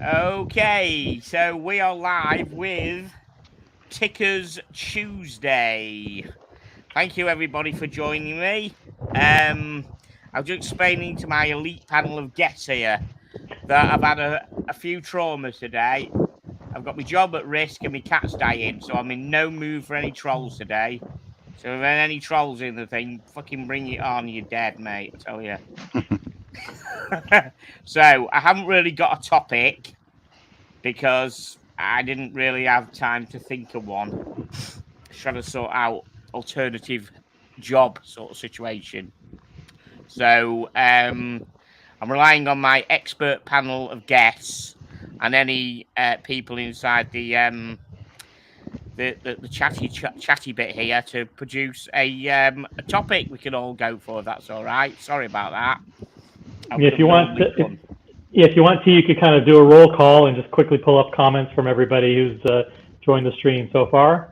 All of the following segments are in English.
Okay, so we are live with Tickers Tuesday. Thank you, everybody, for joining me. I was just explaining to my elite panel of guests here that I've had a few traumas today. I've got my job at risk and my cat's dying, so I'm in no mood for any trolls today. So if there are any trolls in the thing, fucking bring it on, you're dead, mate, I tell you. So I haven't really got a topic because I didn't really have time to think of one. Trying to sort out alternative job sort of situation. So I'm relying on my expert panel of guests and any people inside the chatty bit here to produce a topic we can all go for. If that's all right. Sorry about that. Yeah, if you want to, you could kind of do a roll call and just quickly pull up comments from everybody who's joined the stream so far.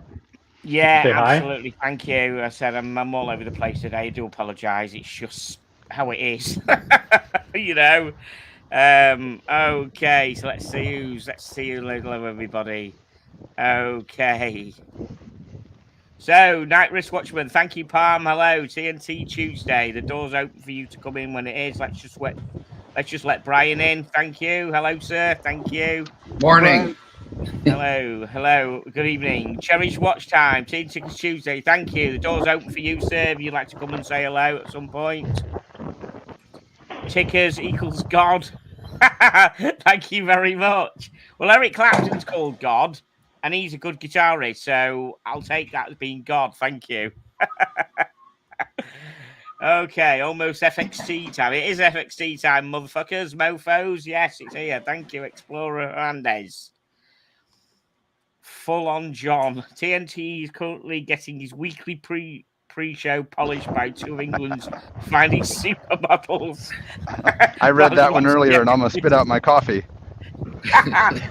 Yeah, absolutely. Hi. Thank you. I said I'm all over the place today. I do apologise. It's just how it is, you know. Okay, so let's see hello everybody. Okay. So, Night Risk Watchman, thank you, Palm. Hello, TNT Tuesday. The door's open for you to come in when it is. Let's just let Brian in. Thank you. Hello, sir. Thank you. Morning. Hello. Good evening. Cherish Watch Time. Teen Tickets Tuesday. Thank you. The door's open for you, sir. If you'd like to come and say hello at some point. Tickers equals God. Thank you very much. Well, Eric Clapton's called God, and he's a good guitarist, so I'll take that as being God. Thank you. Okay, almost FXT time. It is FXT time, motherfuckers, mofos. Yes, it's here. Thank you, Explorer Hernandez. Full on John. TNT is currently getting his weekly pre-show polished by two of England's finest supermodels. I read that one earlier and almost spit out my coffee.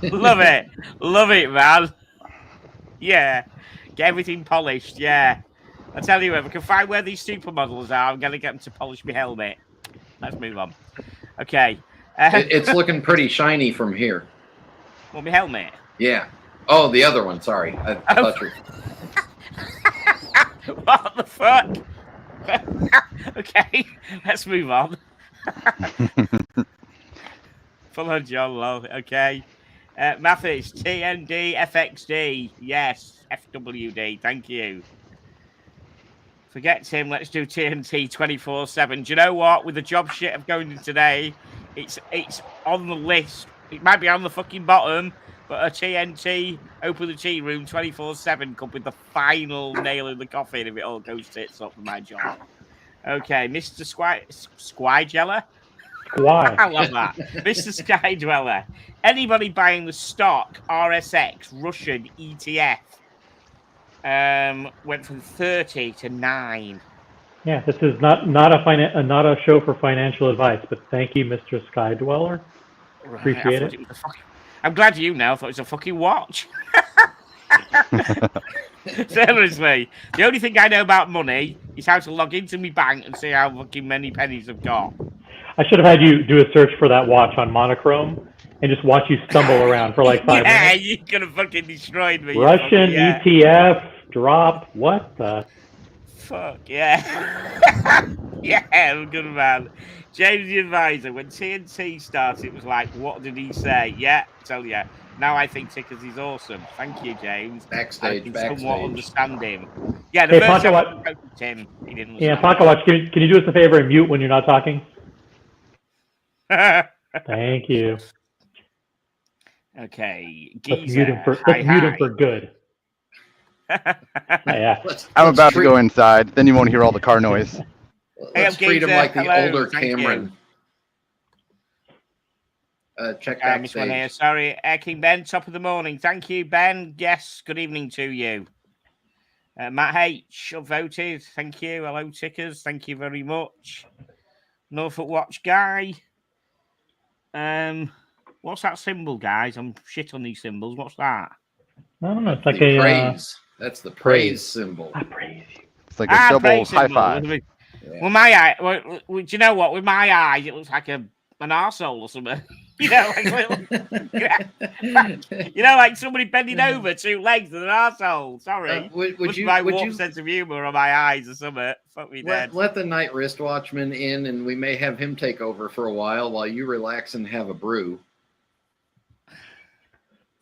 Love it, man. Yeah, get everything polished. Yeah, I tell you, if I can find where these supermodels are, I'm gonna get them to polish my helmet. Let's move on. Okay, it's looking pretty shiny from here. What, my helmet? Yeah. Oh, the other one. Sorry, I thought you. What the fuck? Okay, let's move on. Full on John Low. Okay. Mathis, TND, FXD. Yes, FWD. Thank you. Forget Tim. Let's do TNT 24/7. Do you know what? With the job shit of going in today, it's on the list. It might be on the fucking bottom, but a TNT open the tea room 24/7 could be the final nail in the coffin if it all goes tits up for my job. Okay, Mr. Squidweller. Why? I love that. Mr. Sky Dweller. Anybody buying the stock RSX Russian ETF went from 30 to 9. Yeah, this is not a show for financial advice, but thank you, Mr. Sky Dweller. Right, appreciate it. I'm glad you know. I thought it was a fucking watch. Seriously, the only thing I know about money is how to log into my bank and see how fucking many pennies I've got. I should have had you do a search for that watch on Monochrome and just watch you stumble around for like 5 minutes. Yeah, you could have fucking destroyed me. Russian ETF drop. What the? Fuck, yeah. Yeah, I'm good, man. James the Advisor, when TNT started, it was like, what did he say? Yeah, tell you. Now I think Tickers is awesome. Thank you, James. Backstage. Somewhat understand him. Yeah, the first time I spoke to him, he didn't understand. Yeah, Pocket Watch, can you do us a favor and mute when you're not talking? Thank you. Okay, let's mute him for good. Yeah. I'm about to go inside. Then you won't hear all the car noise. Let's treat him like the older Cameron. Check backstage. One here. Sorry, King Ben. Top of the morning. Thank you, Ben. Yes. Good evening to you. Matt H. voted. Thank you. Hello, Tickers. Thank you very much. Norfolk Watch guy. What's that symbol, guys? I'm shit on these symbols. What's that? I don't know. It's like a praise. That's the praise symbol. I praise you. It's like a double high five. Yeah. Well, my eye. Well, do you know what? With my eyes, it looks like an arsehole or something. You know, like somebody bending over, 2 legs and an arsehole. Sorry. Would you my warped sense of humour or my eyes or something? Fuck me dead. Let the night wristwatchman in, and we may have him take over for a while you relax and have a brew.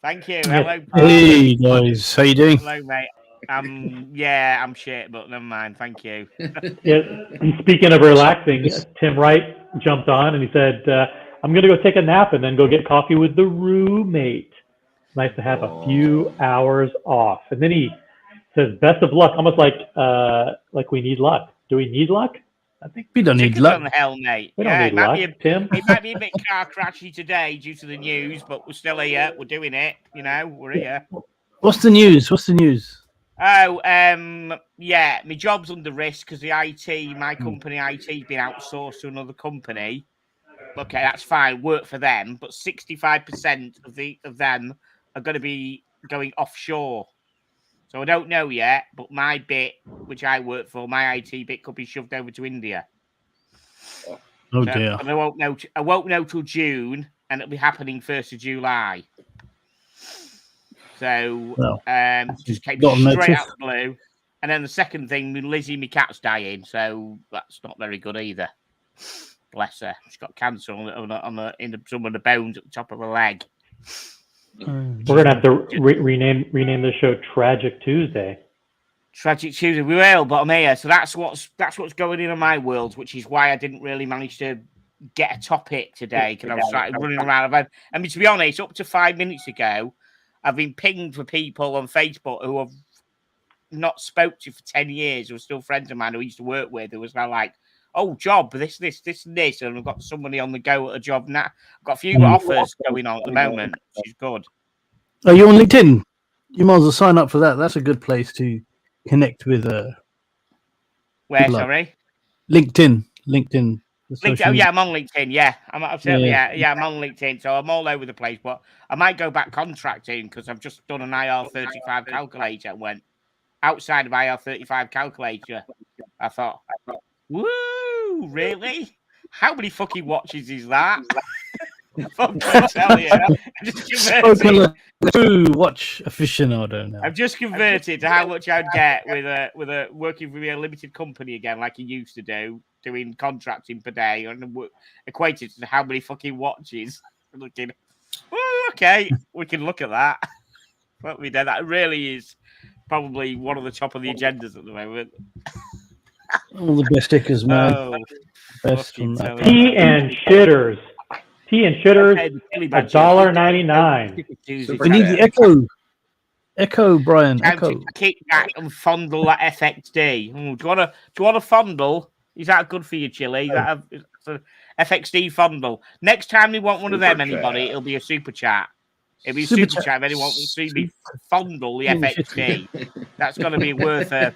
Thank you. Hello. Hey guys, how you doing? Hello, mate. I'm shit, but never mind. Thank you. Yeah. And speaking of relaxing, Tim Wright jumped on and he said, I'm going to go take a nap and then go get coffee with the roommate. Nice to have a few hours off. And then he says, best of luck, almost like we need luck. Do we need luck? I think we don't need luck. On the hell, mate. We don't need luck, Tim. It might be a bit car crashy today due to the news, but we're still here. We're doing it. We're here. What's the news? Oh, yeah, my job's under risk because my company IT has been outsourced to another company. Okay, that's fine, work for them, but 65% of them are going to be going offshore. So I don't know yet, but my bit, which I work for, my IT bit could be shoved over to India. Oh dear. And I won't know till June, and it'll be happening 1st of July. So just came straight out of the blue. And then the second thing, Lizzie, my cat's dying, so that's not very good either. Bless her. She's got cancer in some of the bones at the top of her leg. We're gonna have to rename the show Tragic Tuesday. Tragic Tuesday, we will, but I'm here. So that's what's going in my world, which is why I didn't really manage to get a topic today because I was running around. I mean, to be honest, up to 5 minutes ago, I've been pinged for people on Facebook who have not spoke to for 10 years, who are still friends of mine who I used to work with, who was now like, oh, job, this, and this. And I've got somebody on the go at a job now. I've got a few offers going on at the moment, which is good. Are you on LinkedIn? You might as well sign up for that. That's a good place to connect with. Where, sorry? LinkedIn. Oh, yeah, I'm on LinkedIn. Yeah, I'm on LinkedIn. So I'm all over the place, but I might go back contracting because I've just done an IR35 calculator and went outside of IR35 calculator. I thought, woo, really? How many fucking watches is that? Fuck, I tell you. True watch aficionado now. I've just converted to how much I'd get with a working for a limited company again, like you used to do, doing contracting per day, and equated to how many fucking watches. Looking, okay, we can look at that. What we did, that really is probably one of the top of the agendas at the moment. All the best stickers, man. Best from that. Tea and shitters. $1.99. We need the Echo, Brian. Echo. Kick back and fondle that FXD. Do you want a fondle? Is that good for you, Chili? That a FXD fondle. Next time we want one of them, anybody, it'll be a super chat. It'll be a super chat if anyone wants to see me fondle the FXD. That's got to be worth a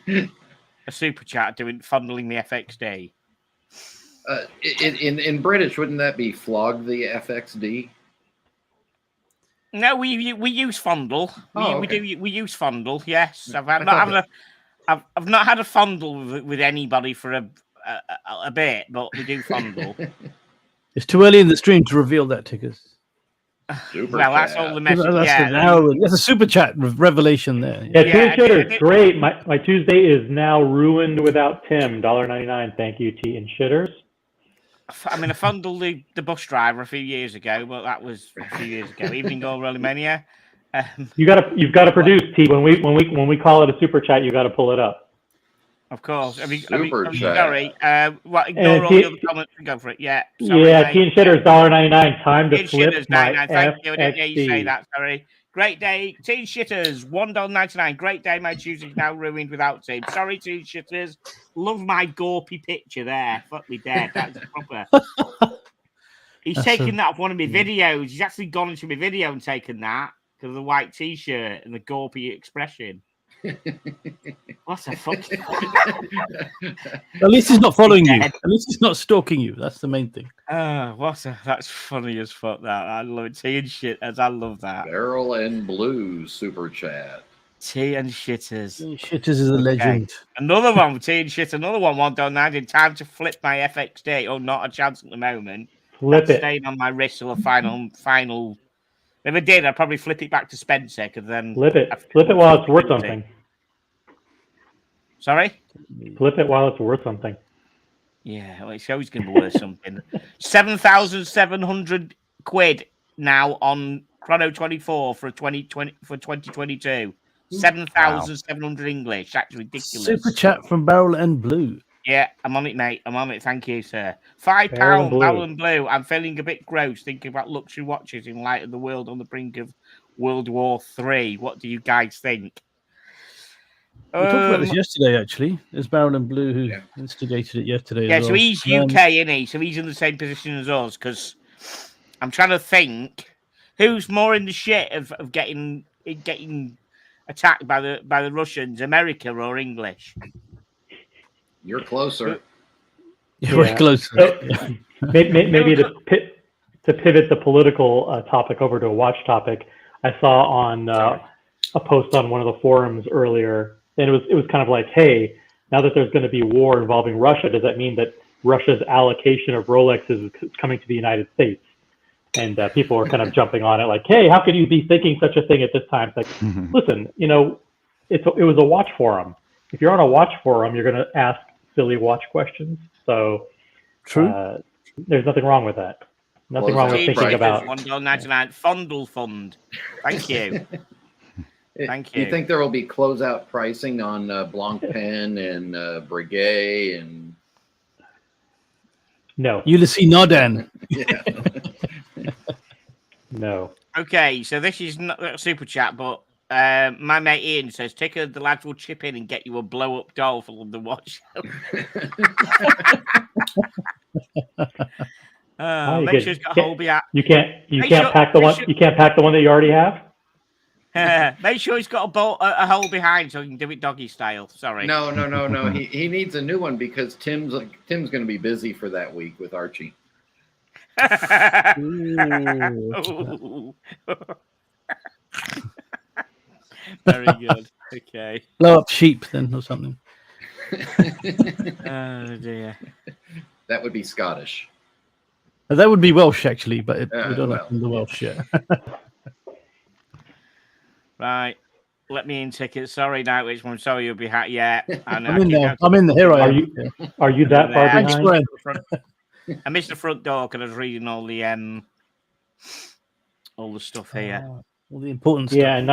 super chat doing fondling the FXD. In British, wouldn't that be flog the FXD? No, we use fondle. We use fondle. Yes, I've not had a fondle with anybody for a bit, but we do fondle. It's too early in the stream to reveal that, Tickers. That's all the message. That's a super chat revelation there. Yeah, Tea and Shitters, great. My Tuesday is now ruined without Tim. $1.99. Thank you, Tea and Shitters. I mean, I fondled the bus driver a few years ago, but that was a few years ago. Evening Goal Rally Mania. You've got to produce, T. When we call it a super chat, you got to pull it up. Of course. Sorry. Ignore all the other comments and go for it. Yeah. Sorry, Tea and Shitters, $1.99. Time to flip my Thank you. I didn't hear you say that. Sorry. Great day, Teen Shitters, $1.99. Great day, my Tuesday's now ruined without Tim. Sorry, Teen Shitters. Love my gorpy picture there. Fuck me dead. That's proper. He's taken that off one of my videos. He's actually gone into my video and taken that because of the white T-shirt and the gorpy expression. What the fuck? At least he's not following you. At least he's not stalking you. That's the main thing. That's funny as fuck. That I love it. Tea and Shitters. I love that. Barrel and Blue super chat. Tea and Shitters. Tea and Shitters is a legend. Another one. Tea and Shitters. Another one. $1.99. Time to flip my FXD. Oh, not a chance at the moment. Flip that's it. staying on my wrist till the final. If I did, I'd probably flip it back to Spencer, because then Flip it. Flip it while it's worth something. Sorry? Flip it while it's worth something. Yeah, well, it's always going to be worth something. 7,700 quid now on Chrono 24 for 2022. 7,700 English. That's ridiculous. Super chat from Barrel and Blue. Yeah, I'm on it, mate. I'm on it. Thank you, sir. £5, Barrel and Blue. I'm feeling a bit gross thinking about luxury watches in light of the world on the brink of World War III. What do you guys think? We talked about this yesterday, actually. It's Barrel and Blue who instigated it yesterday. Yeah, as so well. he's UK, isn't he? So he's in the same position as us, because I'm trying to think who's more in the shit of getting attacked by the Russians, America or English? You're closer. Yeah, we're close. So, maybe to pivot the political topic over to a watch topic, I saw on a post on one of the forums earlier, and it was kind of like, hey, now that there's going to be war involving Russia, does that mean that Russia's allocation of Rolexes is coming to the United States? And people are kind of jumping on it like, hey, how could you be thinking such a thing at this time? It's like, listen, it was a watch forum. If you're on a watch forum, you're going to ask silly watch questions. So True. There's nothing wrong with that. Nothing wrong with thinking about $1.99 Fondle Fund. Thank you. Thank you. Do you think there will be closeout pricing on Blancpain and Breguet and no Ulysses Nardin? yeah. No. Okay, so this is not a super chat, but my mate Ian says, the lads will chip in and get you a blow-up doll for the watch. Make sure it's got a hole behind. You can't pack the one that you already have. Make sure he's got a hole behind so he can do it doggy style. Sorry. No. He needs a new one because Tim's going to be busy for that week with Archie. Very good. Okay. Blow up sheep then or something. Oh dear. That would be Scottish. That would be Welsh actually, but we don't well. have the Welsh yet. Right. Let me in tickets. Sorry, Nightwish. I'm sorry you'll be yeah. I'm in there. I'm in the here. Are you that far behind? I missed the front door because I was reading all the stuff here. All the important stuff. Yeah, and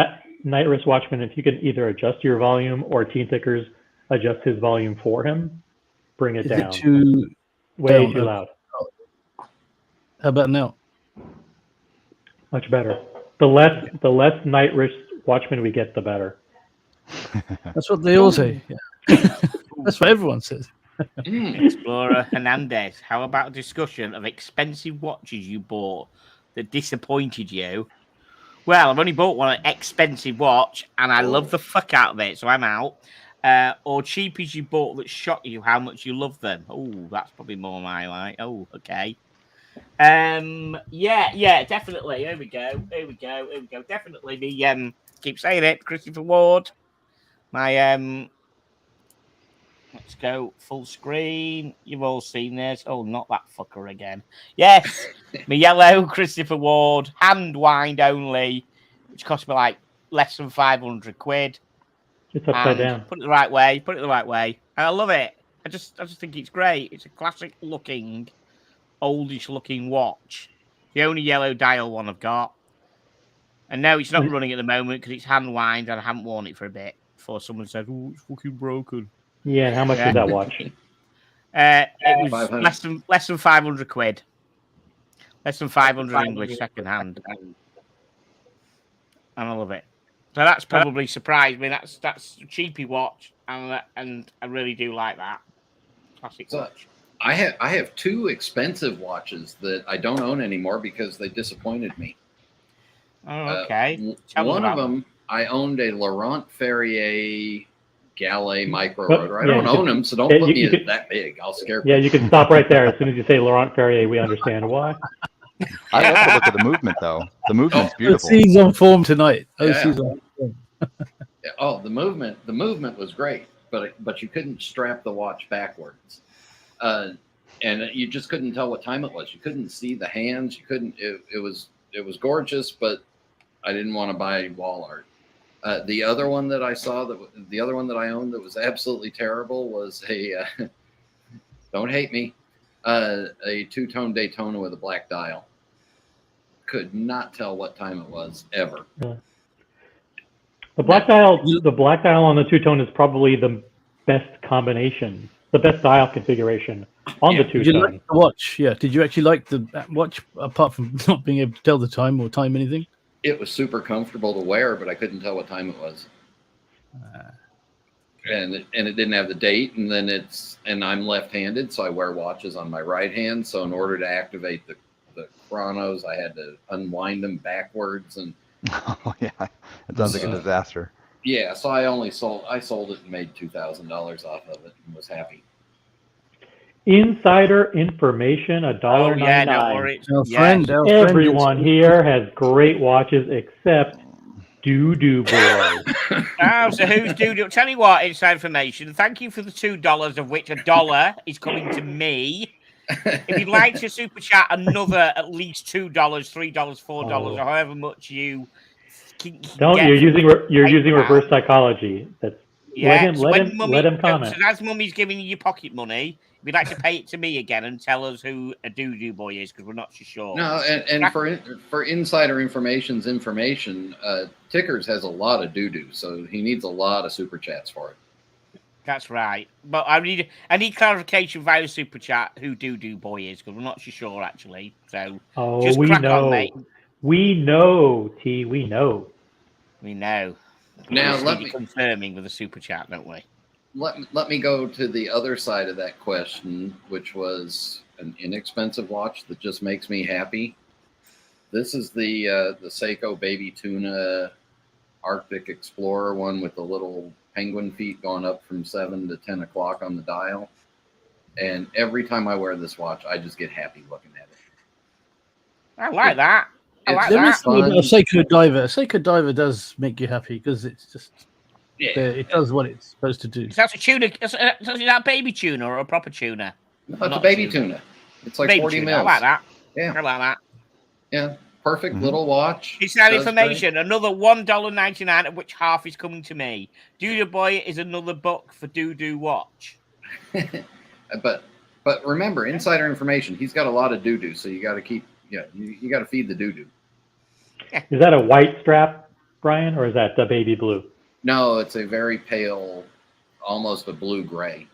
Night Risk Watchman, if you can either adjust your volume or Teen Tickers adjust his volume for him, bring it down. Way too loud. How about now? Much better. The less Night Risk Watchman we get, the better. That's what they all say. Yeah. That's what everyone says. Explorer Hernandez, how about a discussion of expensive watches you bought that disappointed you? Well, I've only bought one expensive watch and I love the fuck out of it, so I'm out. Or cheapies you bought that shocked you how much you love them. Oh, that's probably more my like. Oh, okay. Yeah, definitely. Here we go. Definitely the keep saying it, Christopher Ward. My let's go full screen. You've all seen this. Oh, not that fucker again. Yes, my yellow Christopher Ward, hand wind only, which cost me like less than 500 quid. It's upside down. Put it the right way. And I love it. I just think it's great. It's a classic looking, oldish looking watch. The only yellow dial one I've got. And no, it's not running at the moment because it's hand wind and I haven't worn it for a bit before someone said, "Oh, it's fucking broken." Yeah, and how much was that watch? It was less than 500 quid. Less than 500 English second hand. And I love it. So that's probably surprised me. That's a cheapy watch, and I really do like that. Classic watch. I have two expensive watches that I don't own anymore because they disappointed me. Oh, okay. One of them, I owned a Laurent Ferrier Gallet Micro Rotor. I don't own them, so don't put me that big. I'll scare people. Yeah, you can stop right there. As soon as you say Laurent Ferrier, we understand why. I love to look at the movement, though. The movement's beautiful. OC's on form tonight. OC's on form. Oh, the movement was great, but you couldn't strap the watch backwards. and you just couldn't tell what time it was. You couldn't see the hands. You couldn't. It was gorgeous, but I didn't want to buy wall art. The other one that I saw, the other one that I owned that was absolutely terrible was a don't hate me, a two-tone Daytona with a black dial. Could not tell what time it was ever. Really? The black dial on the two-tone is probably the best combination, the best dial configuration on the two-tone. Did you like the watch? Yeah. Did you actually like the watch apart from not being able to tell the time or time anything? It was super comfortable to wear, but I couldn't tell what time it was. And it didn't have the date, and I'm left-handed, so I wear watches on my right hand. So in order to activate the chronos, I had to unwind them backwards, and Oh yeah, it sounds like a disaster. yeah. So I sold it and made $2,000 off of it and was happy. Insider information, $1.99. Yeah, no worries. Everyone here has great watches except Doo-Doo Boy. Oh, so who's Doo-Doo? Tell you what, inside information. Thank you for the $2, of which $1 is coming to me. If you'd like to super chat another at least $2, $3, $4, or however much you can You're using reverse psychology. That's let him comment. So as Mummy's giving you your pocket money, we'd like to pay it to me again and tell us who a Doo-Doo Boy is, because we're not so sure. No, and for insider information, Tickers has a lot of doo-doo, so he needs a lot of super chats for it. That's right. But I need clarification via the super chat who Doo-Doo Boy is, because we're not so sure actually. So just we crack know. on, mate. We know, T. We know. We know. Now let me confirming with a super chat, don't we? Let me go to the other side of that question, which was an inexpensive watch that just makes me happy. This is the Seiko Baby Tuna Arctic Explorer one with the little penguin feet going up from 7 to 10 o'clock on the dial. And every time I wear this watch, I just get happy looking at it. I like that. There is something about a Seiko diver. A Seiko diver does make you happy because it's just it does what it's supposed to do. So that's a tuna. Is that a baby tuna or a proper tuna? No, it's a baby tuna. It's like baby 40 mils. I like that. Yeah, I like that. Yeah, perfect little watch. It's that information. Great. Another $1.99, of which half is coming to me. Doo-Doo Boy is another buck for Doo-Doo Watch. But remember, insider information. He's got a lot of doo-doo, so you got to keep. Yeah, you got to feed the doo-doo. Is that a white strap, Brian, or is that the baby blue? No, it's a very pale, almost a blue-gray.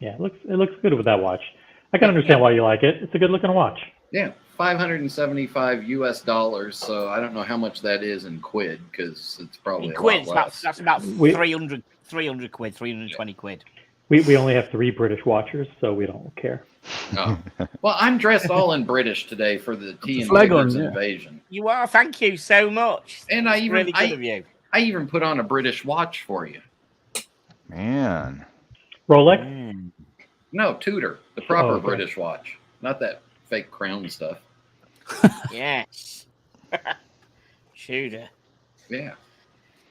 Yeah, it looks good with that watch. I can understand why you like it. It's a good-looking watch. Yeah, $575 US. So I don't know how much that is in quid, because it's probably a lot less. That's about 300 quid, 320 quid. We only have 3 British watchers, so we don't care. Oh. Well, I'm dressed all in British today for the Tea and Tickers invasion. You are. Thank you so much. And really good of you. I even put on a British watch for you. Man. Rolex? No, Tudor, the proper British watch, not that fake crown stuff. Yes. Tudor. Yeah.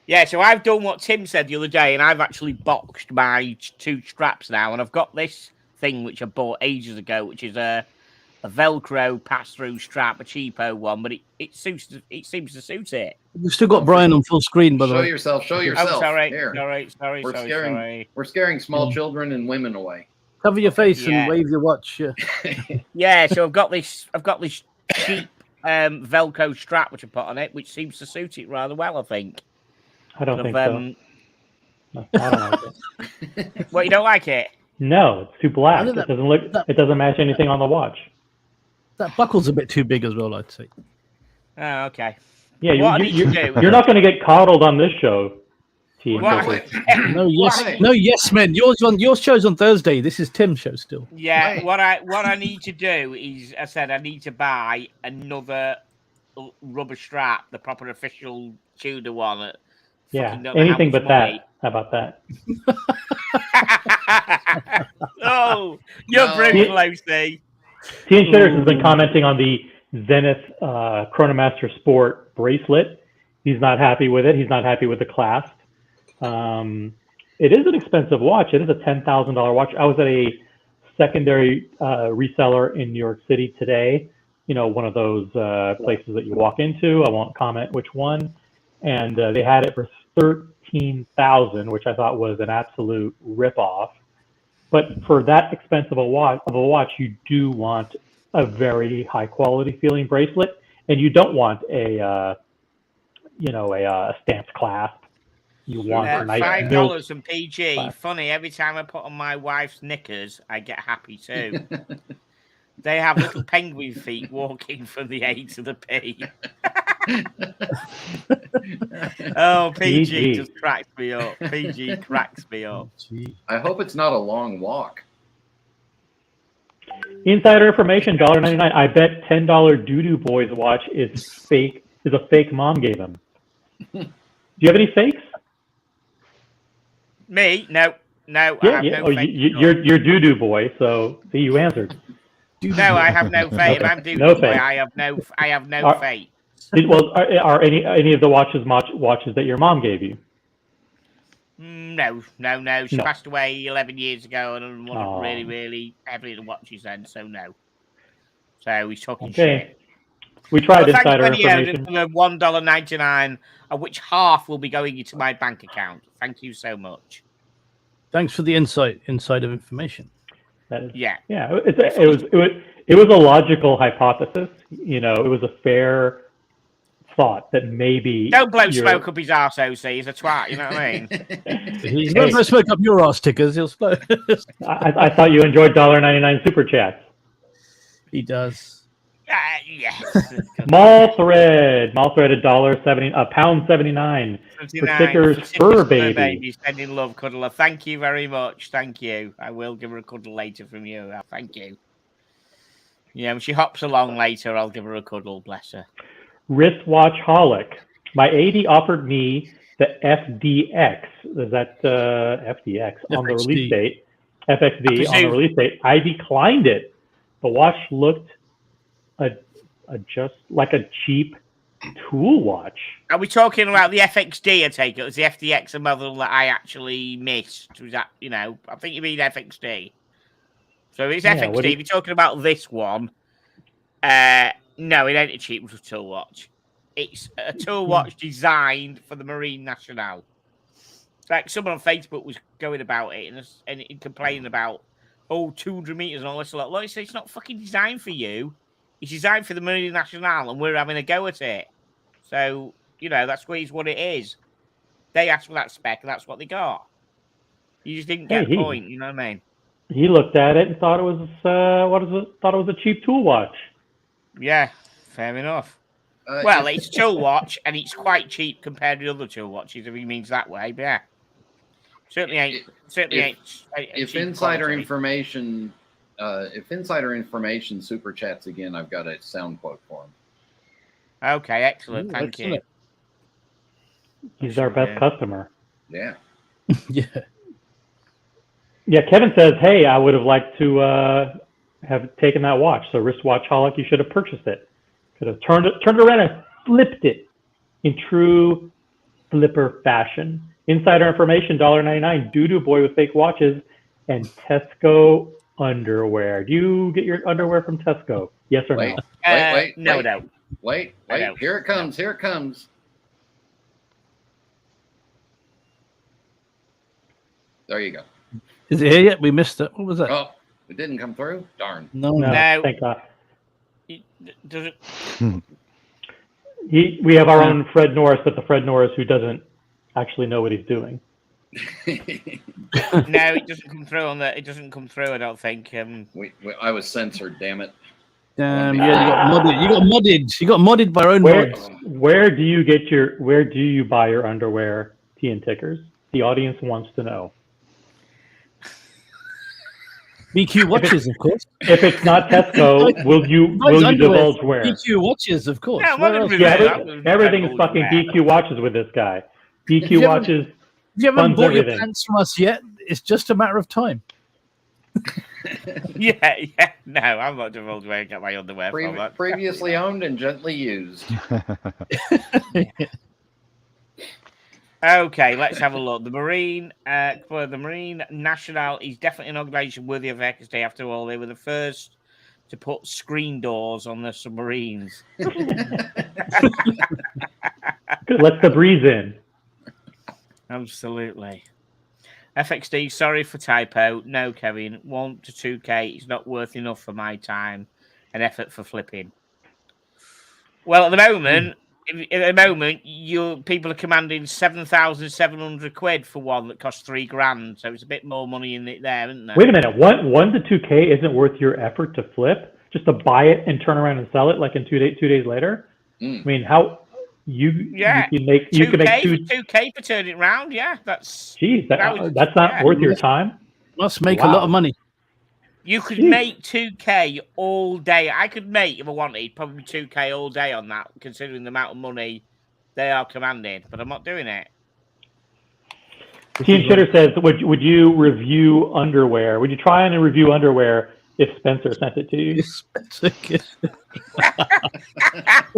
Yeah, so I've done what Tim said the other day, and I've actually boxed my 2 straps now, and I've got this thing which I bought ages ago, which is a Velcro pass-through strap, a cheapo one, but it seems to suit it. We've still got Brian on full screen, by the way. Show yourself. Oh, sorry. Here. Sorry. We're scaring small children and women away. Cover your face and wave your watch. Yeah. Yeah, so I've got this cheap Velcro strap which I put on it, which seems to suit it rather well, I think. I don't think so. No, I don't like it. What, you don't like it? No, it's too black. It doesn't match anything on the watch. That buckle's a bit too big as well, I'd say. Oh, okay. Yeah, you're not going to get coddled on this show. No, yes, man. Your show's on Thursday. This is Tim's show still. Yeah, what I need to do is, I need to buy another rubber strap, the proper official Tudor one. Yeah, anything but that. How about that? Oh, you're brutal, OC. T and Shitters has been commenting on the Zenith Chronomaster Sport bracelet. He's not happy with it. He's not happy with the clasp. It is an expensive watch. It is a $10,000 watch. I was at a secondary reseller in New York City today. You know, one of those places that you walk into. I won't comment which one. And they had it for $13,000, which I thought was an absolute ripoff. But for that expensive a watch, you do want a very high quality feeling bracelet, and you don't want a stamped clasp. You want a nice $5 and PG. clasp. Funny, every time I put on my wife's knickers, I get happy too. They have little penguin feet walking from the A to the P. Oh, PG just cracks me up. PG cracks me up. I hope it's not a long walk. Insider information, $1.99. I bet $10 Doo-Doo Boys watch is fake. Is a fake mom gave him. Do you have any fakes? Me? No. Yeah, I have no fake. You're Doo-Doo Boy, so see, you answered. No, I have no fate. Okay. I'm Doo-Doo No Boy. fate. I have no fate. Well, are any of the watches that your mom gave you? No. She passed away 11 years ago, and wasn't really heavily into watches then, so no. So he's talking shit. We tried Well, insider thanks, information. for the $1.99, of which half will be going into my bank account. Thank you so much. Thanks for the inside of information. That is, Yeah. It was a logical hypothesis. You know, it was a fair thought that maybe Don't blow smoke up his arse, OC. He's a twat, you know what I mean? He's not going to smoke up your arse, Tickers. He'll smoke. I thought you enjoyed $1.99 super chats. He does. Yes. Mall thread $1.79 for stickers fur baby. Sending love, cuddler. Thank you very much. Thank you. I will give her a cuddle later from you. Thank you. Yeah, when she hops along later, I'll give her a cuddle. Bless her. Wristwatch holic. My AD offered me the FDX. Is that FDX on the release date? FXD on the release date. I declined it. The watch looked just like a cheap tool watch. Are we talking about the FXD? I take it. It was the FDX, a model that I actually missed. Was that, I think you mean FXD. So it's FXD. If you're talking about this one, no, it ain't a cheap tool watch. It's a tool watch designed for the Marine Nationale. Like someone on Facebook was going about it and complaining about 200 meters and all this. Like, it's not fucking designed for you. It's designed for the Marine Nationale, and we're having a go at it. So, that's what it is. They asked for that spec, and that's what they got. You just didn't get the point, you know what I mean? He looked at it and thought it was thought it was a cheap tool watch. Yeah, fair enough. Well, it's a tool watch, and it's quite cheap compared to other tool watches, if he means that way. But yeah, certainly ain't. If insider information super chats again, I've got a sound quote for him. Okay, excellent. Thank you. He's our best customer. Yeah. Yeah. Yeah, Kevin says, hey, I would have liked to have taken that watch. So wristwatch holic, you should have purchased it. Could have turned around and flipped it in true flipper fashion. Insider information, $1.99. Doo-Doo Boy with fake watches and Tesco underwear. Do you get your underwear from Tesco? Yes or no? Wait. No. Wait. Here it comes. Here it comes. There you go. Is it here yet? We missed it. What was that? Oh, it didn't come through? Darn. No. Thank God. Does it? We have our own Fred Norris, but the Fred Norris who doesn't actually know what he's doing. No, it doesn't come through on the. It doesn't come through. I don't think. I was censored. Damn it. Yeah, you got modded. You got modded by your own mods. Where do you buy your underwear, Tea and Tickers? The audience wants to know. BQ watches, of course. If it's not Tesco, will you divulge where? BQ watches, of course. Everything's fucking BQ watches with this guy. BQ watches. If you haven't bought your pants from us yet, it's just a matter of time. Yeah. No, I'm not divulging where I get my underwear from. Previously owned and gently used. Okay, let's have a look. The Marine, for the Marine National is definitely an organisation worthy of FXD. After all, they were the first to put screen doors on the submarines. Good, let the breeze in. Absolutely. FXD, sorry for typo. No, Kevin, 1 to 2K is not worth enough for my time and effort for flipping. Well, at the moment, people are commanding 7,700 quid for one that costs £3,000. So it's a bit more money in it there, isn't there? Wait a minute. 1 to 2K isn't worth your effort to flip, just to buy it and turn around and sell it like in 2 days later. I mean, how you can make 2K for turning it around. Yeah, that's that's not worth your time. Must make a lot of money. You could make 2K all day. I could make, if I wanted, probably 2K all day on that, considering the amount of money they are commanding. But I'm not doing it. Team Shitter says, would you review underwear? Would you try and review underwear if Spencer sent it to you? Spencer,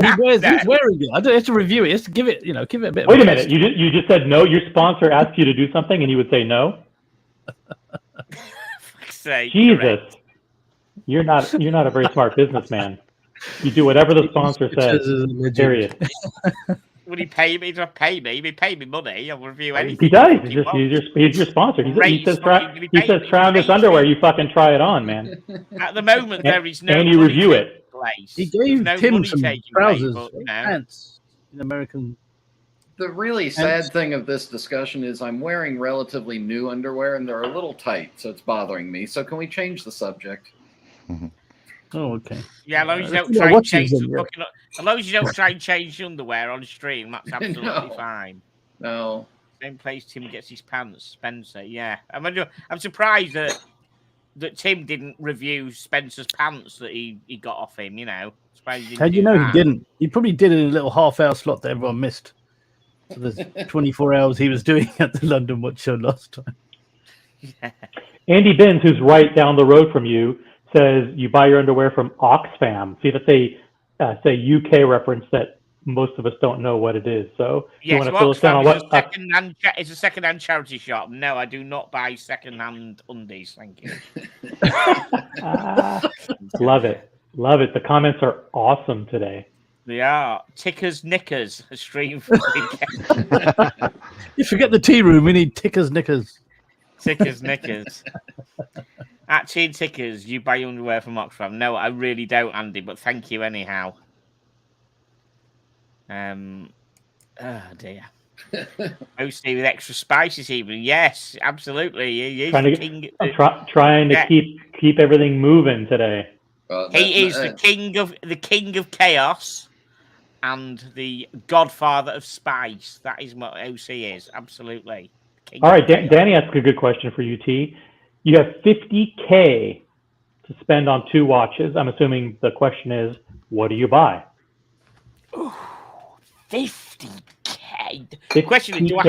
he's wearing it. I don't have to review it. Just give it, give it a bit. Wait a minute. You just said no. Your sponsor asked you to do something, and you would say no. Jesus, correct. You're not a very smart businessman. You do whatever the sponsor says. Period. Would he pay me? He doesn't pay me. If he paid me money, I'll review anything. He does. He's your sponsor. He says try on this underwear. You fucking try it on, man. At the moment, there is no. And you review it. Place. He gave Tim some trousers, pants in American. The really sad thing of this discussion is I'm wearing relatively new underwear and they're a little tight, so it's bothering me. So can we change the subject? Oh, okay. Yeah, as long as you don't try and change as long as you don't try and change underwear on stream, that's absolutely fine. No. Same place Tim gets his pants, Spencer. Yeah, I'm surprised that Tim didn't review Spencer's pants that he got off him. How do you know he didn't? He probably did it in a little half-hour slot that everyone missed. So there's 24 hours he was doing at the London Watch Show last time. Yeah. Andy Binns, who's right down the road from you, says you buy your underwear from Oxfam. See, that's a UK reference that most of us don't know what it is. So you want to fill us down on what? It's a second-hand charity shop. No, I do not buy second-hand undies. Thank you. Love it. Love it. The comments are awesome today. They are. Tickers Knickers, a stream for You forget the tea room, we need Tickers Knickers. Tickers Knickers. At Teen Tickers, you buy underwear from Oxfam. No, I really don't, Andy, but thank you anyhow. Oh dear. OC with extra spice this evening. Yes, absolutely. Trying to keep everything moving today. He is the king of chaos and the godfather of spice. That is what OC is. Absolutely. All right, Danny asked a good question for you, T. You have 50K to spend on 2 watches. I'm assuming the question is, what do you buy? Ooh, 50K. The question is, do I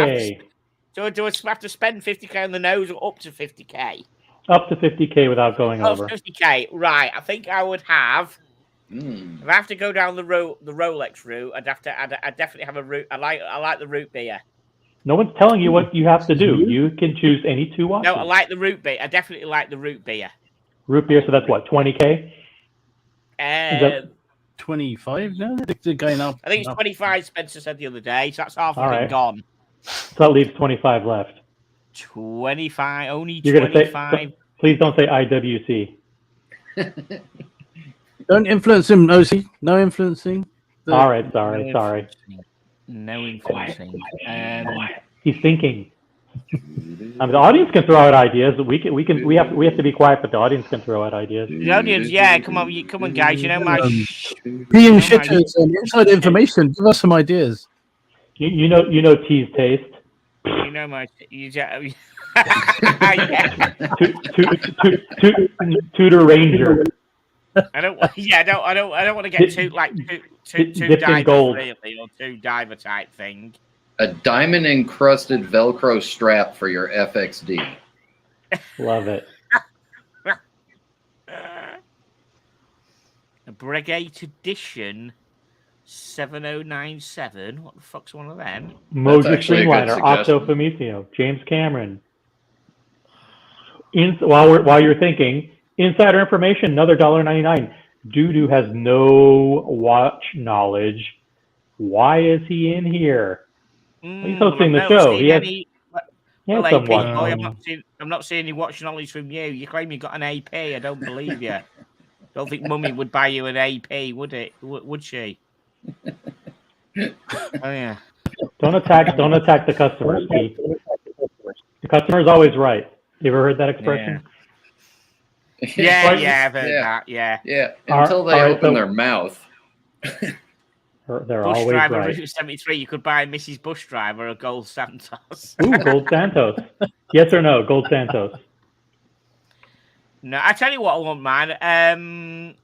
have to spend 50K on the nose or up to 50K? Up to 50K without going over. 50K, right. I think I would have. If I have to go down the Rolex route, I'd definitely have a route. I like the root beer. No one's telling you what you have to do. You can choose any 2 watches. No, I like the root beer. I definitely like the root beer. Root beer, so that's what, 20K? 25 now? They're going up. I think it's 25, Spencer said the other day, so that's half of it gone. So that leaves 25 left. 25, only You're 25. Gonna say, please don't say IWC. Don't influence him, OC. No influencing. All right, sorry. No influencing. He's thinking. The audience can throw out ideas. We have to be quiet, but the audience can throw out ideas. The audience, yeah, come on, guys. You know my P and shitters and inside information. Give us some ideas. You know T's taste. You know my Tudor Ranger. I don't want to get too diver gold. Really, or too diver type thing. A diamond encrusted Velcro strap for your FXD. Love it. A Breguet edition 7097. What the fuck's one of them? Moja actually a good Streamliner, Octo suggestion. Famicio, James Cameron. While you're thinking, insider information, another $1.99. Doo has no watch knowledge. Why is he in here? He's hosting the show. He has some watch boy, knowledge. I'm not seeing any watch knowledge from you. You claim you got an AP. I don't believe you. Don't think Mummy would buy you an AP, would it? Would she? Oh yeah. Don't attack the customers, Pete. The customer is always right. You ever heard that expression? Yeah, I've heard that. Yeah. Until they open their mouth. They're Bush always driver right. Route 73. You could buy Mrs. Bush Driver a Gold Santos. Ooh, Gold Santos. Yes or no, Gold Santos? No, I tell you what, I won't mind.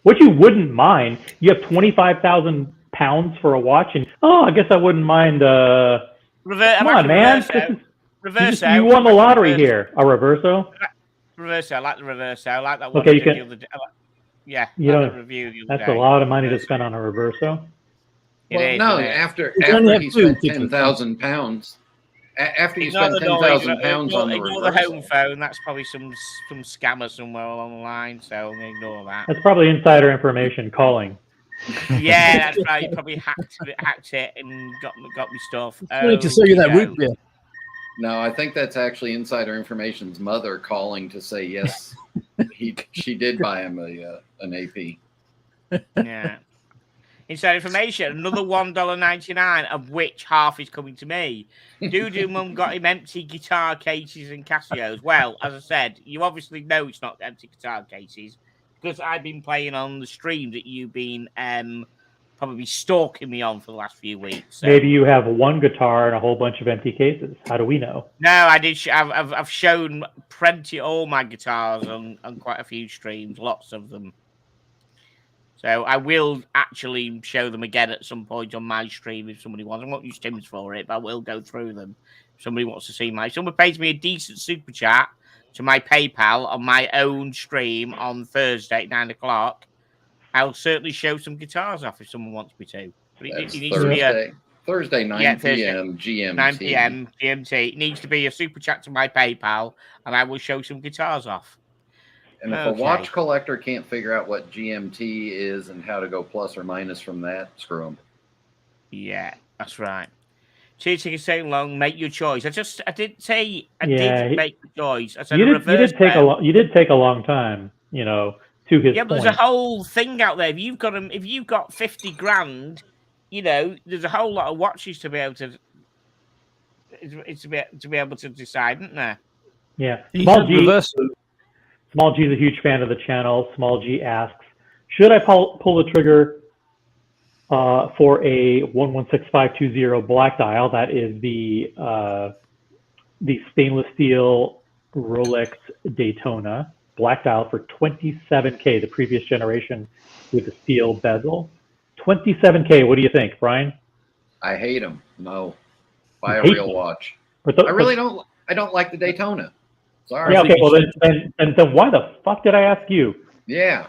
What you wouldn't mind? You have 25,000 pounds for a watch, and I guess I wouldn't mind. Come on, man. You won the lottery here. A Reverso. Reverso. I like the Reverso. I like that one. Okay, you can. Yeah, you know, review the that's a lot of money to spend on a Reverso. Well, no, after he spent 10,000 pounds, after you spend 10,000 pounds on the ignore the home phone. That's probably some scammer somewhere along the line. So ignore that. That's probably insider information calling. Yeah, that's right. You probably hacked it and got me stuff. I need to show you that root beer. No, I think that's actually insider information's mother calling to say yes, she did buy him an AP. Yeah. Inside information, another $1.99, of which half is coming to me. Doo Mum got him empty guitar cases and Casios. Well, as I said, you obviously know it's not empty guitar cases because I've been playing on the stream that you've been probably stalking me on for the last few weeks. So. Maybe you have one guitar and a whole bunch of empty cases. How do we know? No, I did. I've shown all my guitars on quite a few streams, lots of them. So I will actually show them again at some point on my stream if somebody wants. I won't use Tim's for it, but I will go through them. If somebody wants to see someone pays me a decent super chat to my PayPal on my own stream on Thursday at 9 o'clock. I'll certainly show some guitars off if someone wants me to. But it needs Thursday. To be Thursday, 9 p.m. GMT. 9 p.m. GMT. It needs to be a super chat to my PayPal, and I will show some guitars off. And if a watch collector can't figure out what GMT is and how to go plus or minus from that, screw them. Yeah, that's right. Cheers, taking so long. Make your choice. I did say did make the choice. I said you did take a long time, to his point. But there's a whole thing out there. If you've got 50 grand, there's a whole lot of watches to be able to decide, isn't there? Yeah. Small G is a huge fan of the channel. Small G asks, should I pull the trigger for a 116520 black dial? That is the stainless steel Rolex Daytona black dial for $27K, the previous generation with the steel bezel. $27K. What do you think, Brian? I hate them. No, buy a real watch. I really don't. I don't like the Daytona. Sorry. Yeah. Okay. Well, then why the fuck did I ask you? Yeah.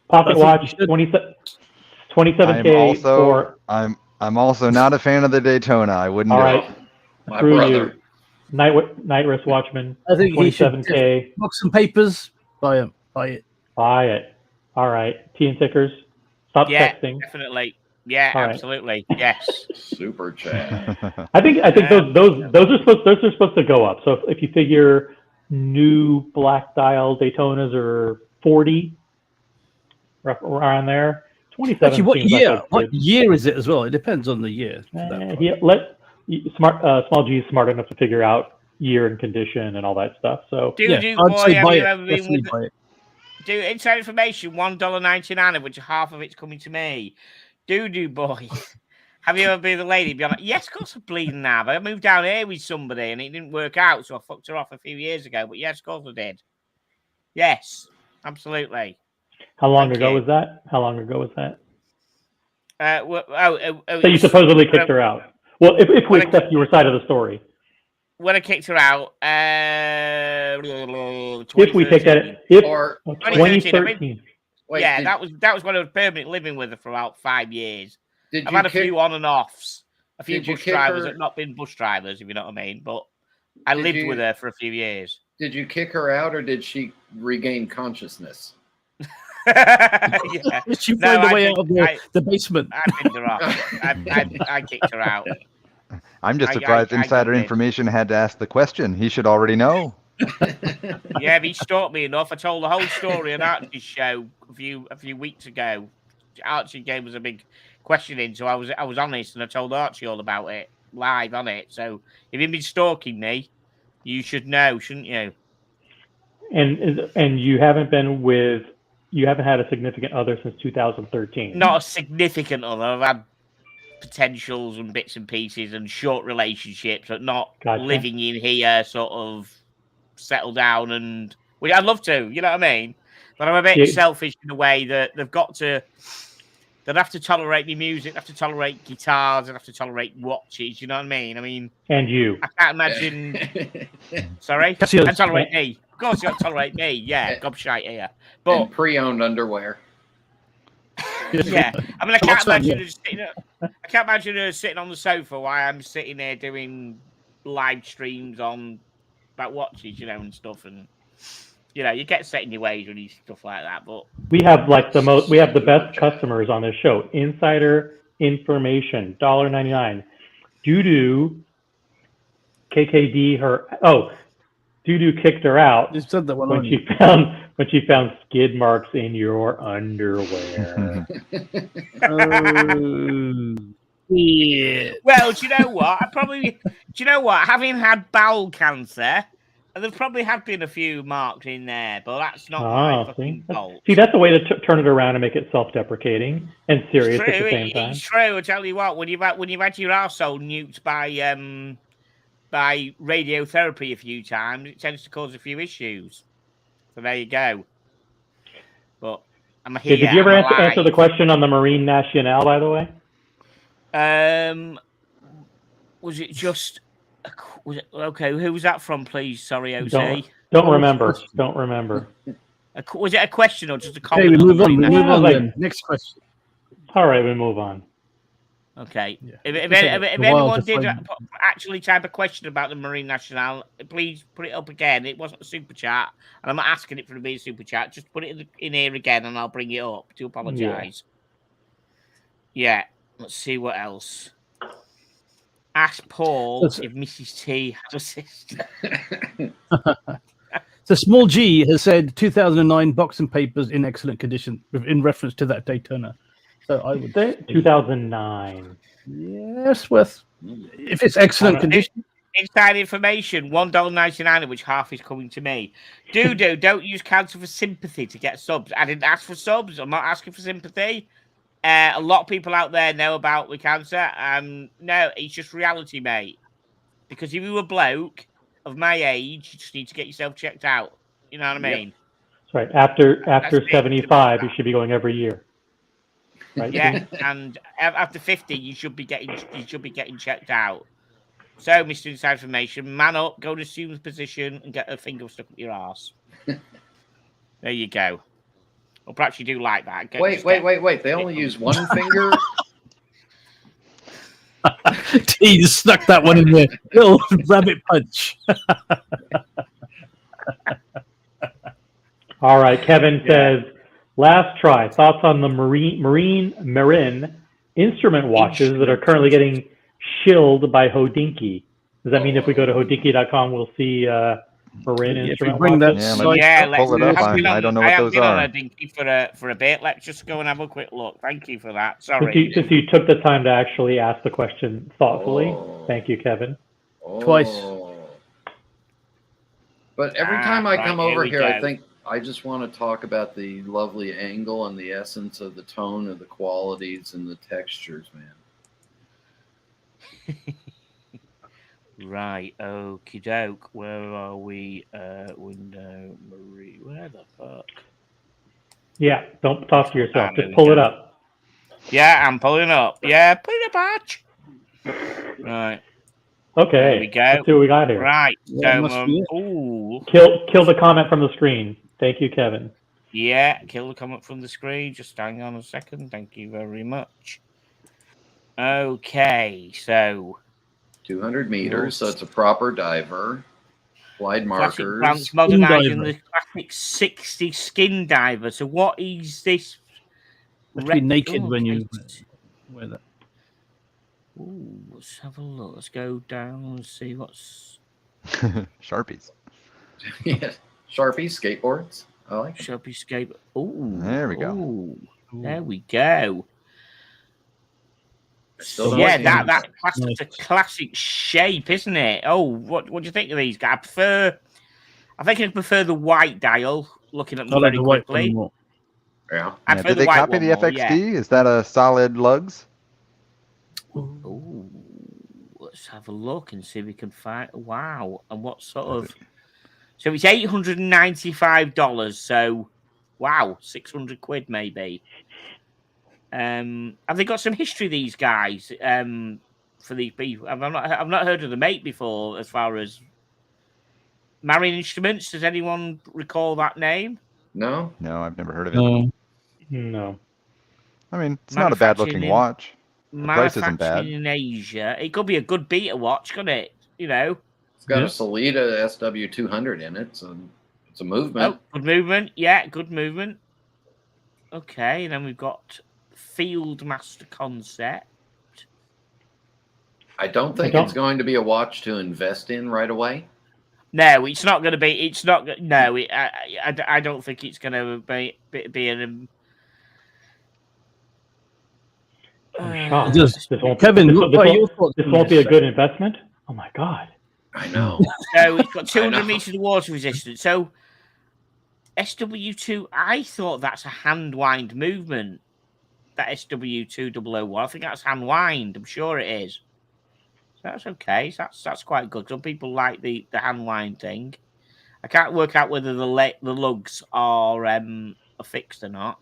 Pocket watch, 27K. I'm also not a fan of the Daytona. I wouldn't. All right. My brother. Night wrist watchman. I think 27K. Book some papers. Buy it. Buy it. All right. Tea and tickers. Stop texting. Definitely. Yeah, all absolutely. Right. Yes. Super chat. I think those are supposed to go up. So if you figure new black dial Daytonas are 40 around there. 27. Actually, what year? What year is it as well? It depends on the year. Small G is smart enough to figure out year and condition and all that stuff. So I'd say buy it. Do inside information, $1.99, of which half of it's coming to me. Doo boy. Have you ever been the lady? Be like, yes, of course I bleeding now. I moved down here with somebody and it didn't work out, so I fucked her off a few years ago. But yes, of course I did. Yes, absolutely. How long ago was that? So you supposedly kicked her out. Well, if we accept your side of the story. When I kicked her out, if we take that, 2013. Wait, that was when I was permanently living with her for about 5 years. I've had a few on and offs. A few Did you bus kick drivers her- that not been bus drivers, if you know what I mean. But I Did lived you- with her for a few years. Did you kick her out, or did she regain consciousness? Yeah. Did she No, find I a way think out of the basement? I pinned her off. I kicked her out. I'm just I- surprised I Insider did. Information had to ask the question. He should already know. Yeah, but he stalked me enough. I told the whole story on Archie's show a few weeks ago. Archie gave us a big question in, so I was honest and I told Archie all about it live on it. So if you've been stalking me, you should know, shouldn't you? And you haven't had a significant other since 2013. Not a significant other. I've had potentials and bits and pieces and short relationships, but not Gotcha. living in here, sort of settle down and which I'd love to, you know what I mean? But I'm a bit selfish in the way that they'd have to tolerate me music, they have to tolerate guitars, they have to tolerate watches, you know what I mean? And you. I can't imagine. Sorry? And tolerate me. Of course, you got to tolerate me. Yeah, gobshite here. But And pre-owned underwear. yeah, I mean, I can't imagine her sitting on the sofa while I'm sitting there doing live streams on about watches, and stuff, and you get set in your ways when you stuff like that. But we have the best customers on this show. Insider Information, $1.99. Doo-doo, KKD Doo-doo kicked her out You said that one when she found skid marks in your underwear. Yeah. well, do you know what? Having had bowel cancer, there probably have been a few marks in there, but that's not my fucking fault. See, that's a way to turn it around and make it self-deprecating and serious at the same time. It's true. I tell you what, when you've had your arsehole nuked by radiotherapy a few times, it tends to cause a few issues. So there you go. But I'm here. Did you ever answer the question on the Marine Nationale, by the way? Was it just? Okay? Who was that from, please? Sorry, Jose. Don't remember. Don't remember. Was it a question or just a comment? Okay, we move on. Then. Next question. All right, we move on. Okay. Yeah. If anyone did actually type a question about the Marine Nationale, please put it up again. It wasn't a super chat, and I'm not asking it for to be a super chat. Just put it in here again, and I'll bring it up. To apologise. Yeah. Let's see what else. Ask Paul if Mrs. T has a sister. So Small G has said 2009 box and papers in excellent condition in reference to that Daytona. So I would say 2009. Yes, if it's excellent condition. Inside information, $1.99, of which half is coming to me. Don't use cancer for sympathy to get subs. I didn't ask for subs. I'm not asking for sympathy. A lot of people out there know about the cancer. No, it's just reality, mate. Because if you were a bloke of my age, you just need to get yourself checked out. You know what I mean? That's right. After 75, you should be going every year. Right? Yeah, and after 50, you should be getting checked out. So, Mr. Inside Information, man up, go to assume position, and get a finger stuck up your arse. There you go. Or perhaps you do like that. Wait. They only use one finger? He just stuck that one in there. Little rabbit punch. All right. Kevin says, last try. Thoughts on the Marin instrument watches that are currently getting shilled by Hodinkee. Does that mean if we go to hodinky.com, we'll see Marin instrument watches? Pull it up. I don't know what those are. I have been on Hodinkee for a bit. Let's just go and have a quick look. Thank you for that. Sorry. Since you took the time to actually ask the question thoughtfully. Thank you, Kevin. Twice. But every time I come over here, I think I just want to talk about the lovely angle and the essence of the tone of the qualities and the textures, man. Right, okie doke. Where are we? Window Marie. Where the fuck? Yeah, don't talk to yourself. Just pull it up. Yeah, I'm pulling up. Yeah, pull it up. Right. Okay. There we go. Let's see what we got here. Right. Yeah, So, kill the comment from the screen. Thank you, Kevin. Yeah, kill the comment from the screen. Just hang on a second. Thank you very much. Okay, so 200 meters, so it's a proper diver. Applied classic markers. branch modernising diver. the classic 60 skin diver. So what is this? Have to be naked Oh, when okay. you wear that. Ooh, let's have a look. Let's go down and see what's Sharpies. Yeah, Sharpies, skateboards. I like them. Sharpie Scape. Ooh, There we go. Ooh, there we go. Still don't Yeah, see that anything. that's a classic shape, isn't it? Oh, what do you think of these guys? I think I prefer the white dial. Looking at I them like very the white one quickly, more. Yeah. I Yeah, prefer did the they white copy one the more. FXD? Yeah. Is that a solid lugs? Ooh, let's have a look and see if we can find. Wow, and what sort of? So it's $895. So, wow, 600 quid maybe. Have they got some history? These guys, for these people, I've not heard of the mate before. As far as Marine Instruments, does anyone recall that name? No. No, I've never heard of it. No. No. I mean, it's not a bad looking watch. The price isn't Manufacturing bad. in Asia. It could be a good beta watch, couldn't it? You know. It's got Yeah. a Solita SW200 in it, so it's a movement. Oh, good movement. Yeah, good movement. Okay, and then we've got Field Master Concept. I don't think it's going to be a watch to invest in right away. No, it's not going to be. It's not. No, I don't think it's going to be an. I'm shocked. Just, Kevin, what are your thoughts This on won't be a this? good investment. Oh my god. I know. So it's got I 200 know. meters of water resistance. So SW2, I thought that's a hand wind movement. That SW2001. I think that's hand wind. I'm sure it is. So that's okay. So that's quite good. Some people like the hand wind thing. I can't work out whether the lugs are fixed or not.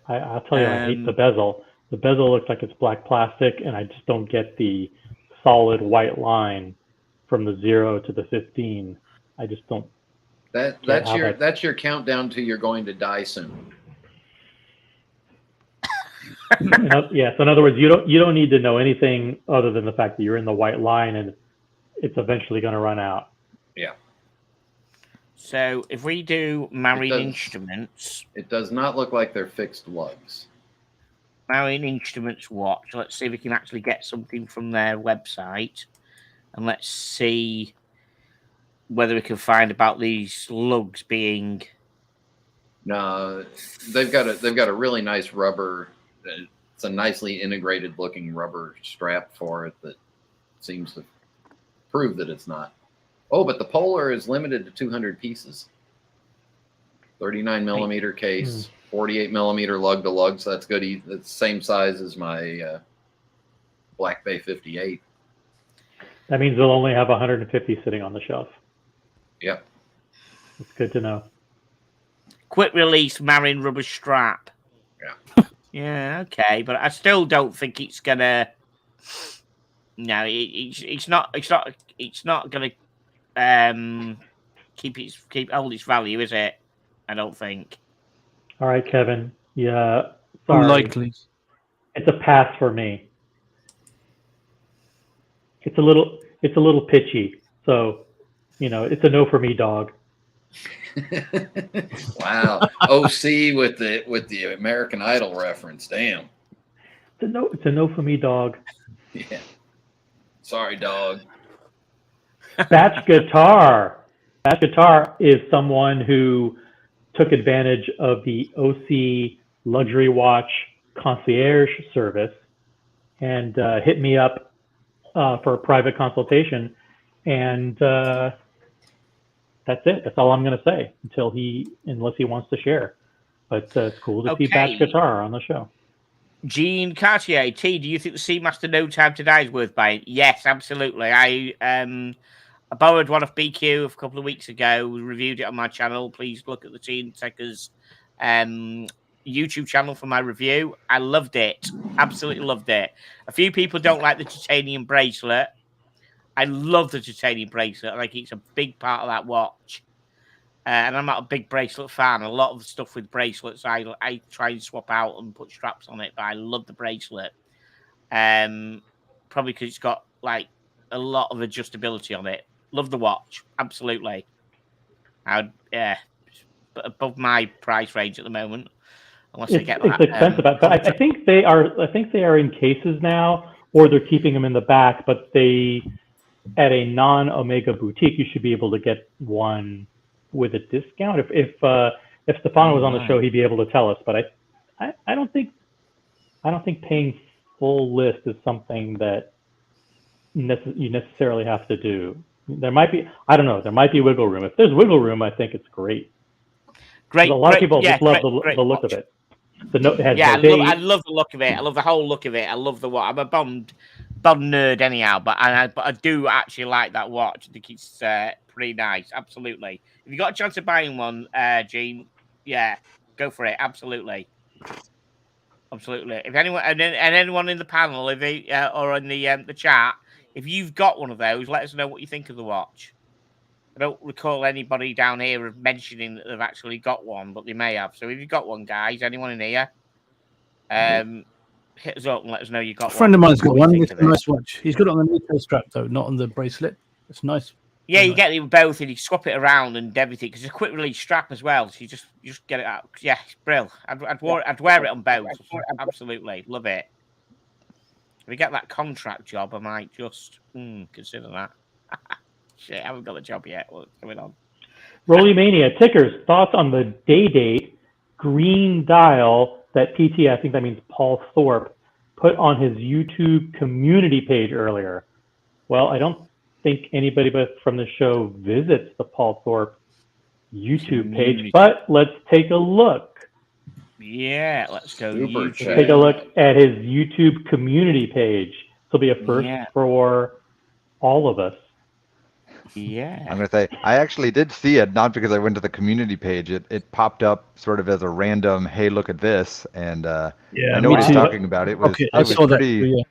I'll tell you, I hate the bezel. The bezel looks like it's black plastic, and I just don't get the solid white line from the 0 to the 15. I just don't. That's your countdown to you're going to die soon. Yeah. So in other words, you don't need to know anything other than the fact that you're in the white line, and it's eventually going to run out. Yeah. So if we do Marine Instruments, it does not look like they're fixed lugs. Marine Instruments watch. Let's see if we can actually get something from their website, and let's see whether we can find about these lugs being. No, they've got a really nice rubber. It's a nicely integrated looking rubber strap for it that seems to prove that it's not. Oh, but the Polar is limited to 200 pieces. 39 millimeter case, 48 millimeter lug to lug. So that's good. It's the same size as my Black Bay 58. That means they'll only have 150 sitting on the shelf. Yep. It's good to know. Quick release Marine rubber strap. Yeah. Yeah, okay, but I still don't think it's gonna. No, it's not gonna keep hold its value, is it? I don't think. All right, Kevin. Yeah. Sorry. Unlikely. It's a pass for me. It's a little pitchy. So, it's a no for me, dog. Wow. OC with the American Idol reference. Damn. It's a no for me, dog. Yeah. Sorry, dog. Batch Guitar. Batch Guitar is someone who took advantage of the OC luxury watch concierge service and hit me up for a private consultation. And that's it. That's all I'm going to say unless he wants to share. But it's cool to see Batch Guitar on the show. Jean Cartier, T, do you think the Seamaster No Time to Die is worth buying? Yes, absolutely. I borrowed one off BQ a couple of weeks ago. We reviewed it on my channel. Please look at the Teen Techers YouTube channel for my review. I loved it. Absolutely loved it. A few people don't like the titanium bracelet. I love the titanium bracelet. I think it's a big part of that watch. And I'm not a big bracelet fan. A lot of the stuff with bracelets, I try and swap out and put straps on it, but I love the bracelet. Probably because it's got like a lot of adjustability on it. Love the watch, absolutely. But above my price range at the moment. Unless I get It's that, expensive, but I think they are. I think they are in cases now, or they're keeping them in the back. But they, at a non-Omega boutique, you should be able to get one with a discount. If Stefano was on the show, he'd be able to tell us. But I don't think paying full list is something that you necessarily have to do. There might be, I don't know, there might be wiggle room. If there's wiggle room, I think it's great. Great. A lot of people just love the look watch. of it. The note has I date. love the look of it. I love the whole look of it. I love the watch. I'm a Bond nerd anyhow, but I do actually like that watch. I think it's pretty nice. Absolutely. If you got a chance of buying one, Gene, yeah, go for it. Absolutely. If anyone and anyone in the panel, if they or in the chat, if you've got one of those, let us know what you think of the watch. I don't recall anybody down here mentioning that they've actually got one, but they may have. So if you've got one, guys, anyone in here, hit us up and let us know you got one. A friend of mine's got one. It's a nice watch. He's got it on the Nico strap though, not on the bracelet. It's nice. Yeah, you get them both, and you swap it around and everything because it's a quick release strap as well. So you just get it out. Yeah, it's brilliant. I'd wear it on both. Absolutely, love it. If we get that contract job, I might just consider that. Shit, I haven't got the job yet. What's going on? Rolly Mania tickers. Thoughts on the date green dial that PT, I think that means Paul Thorpe, put on his YouTube community page earlier. Well, I don't think anybody but from the show visits the Paul Thorpe YouTube page, but let's take a look. Yeah, let's go. Take a look at his YouTube community page. This will be a first for all of us. Yeah. I'm going to say, I actually did see it, not because I went to the community page. It popped up sort of as a random, hey, look at this. And I know what he's talking about. It was, okay, it was pretty,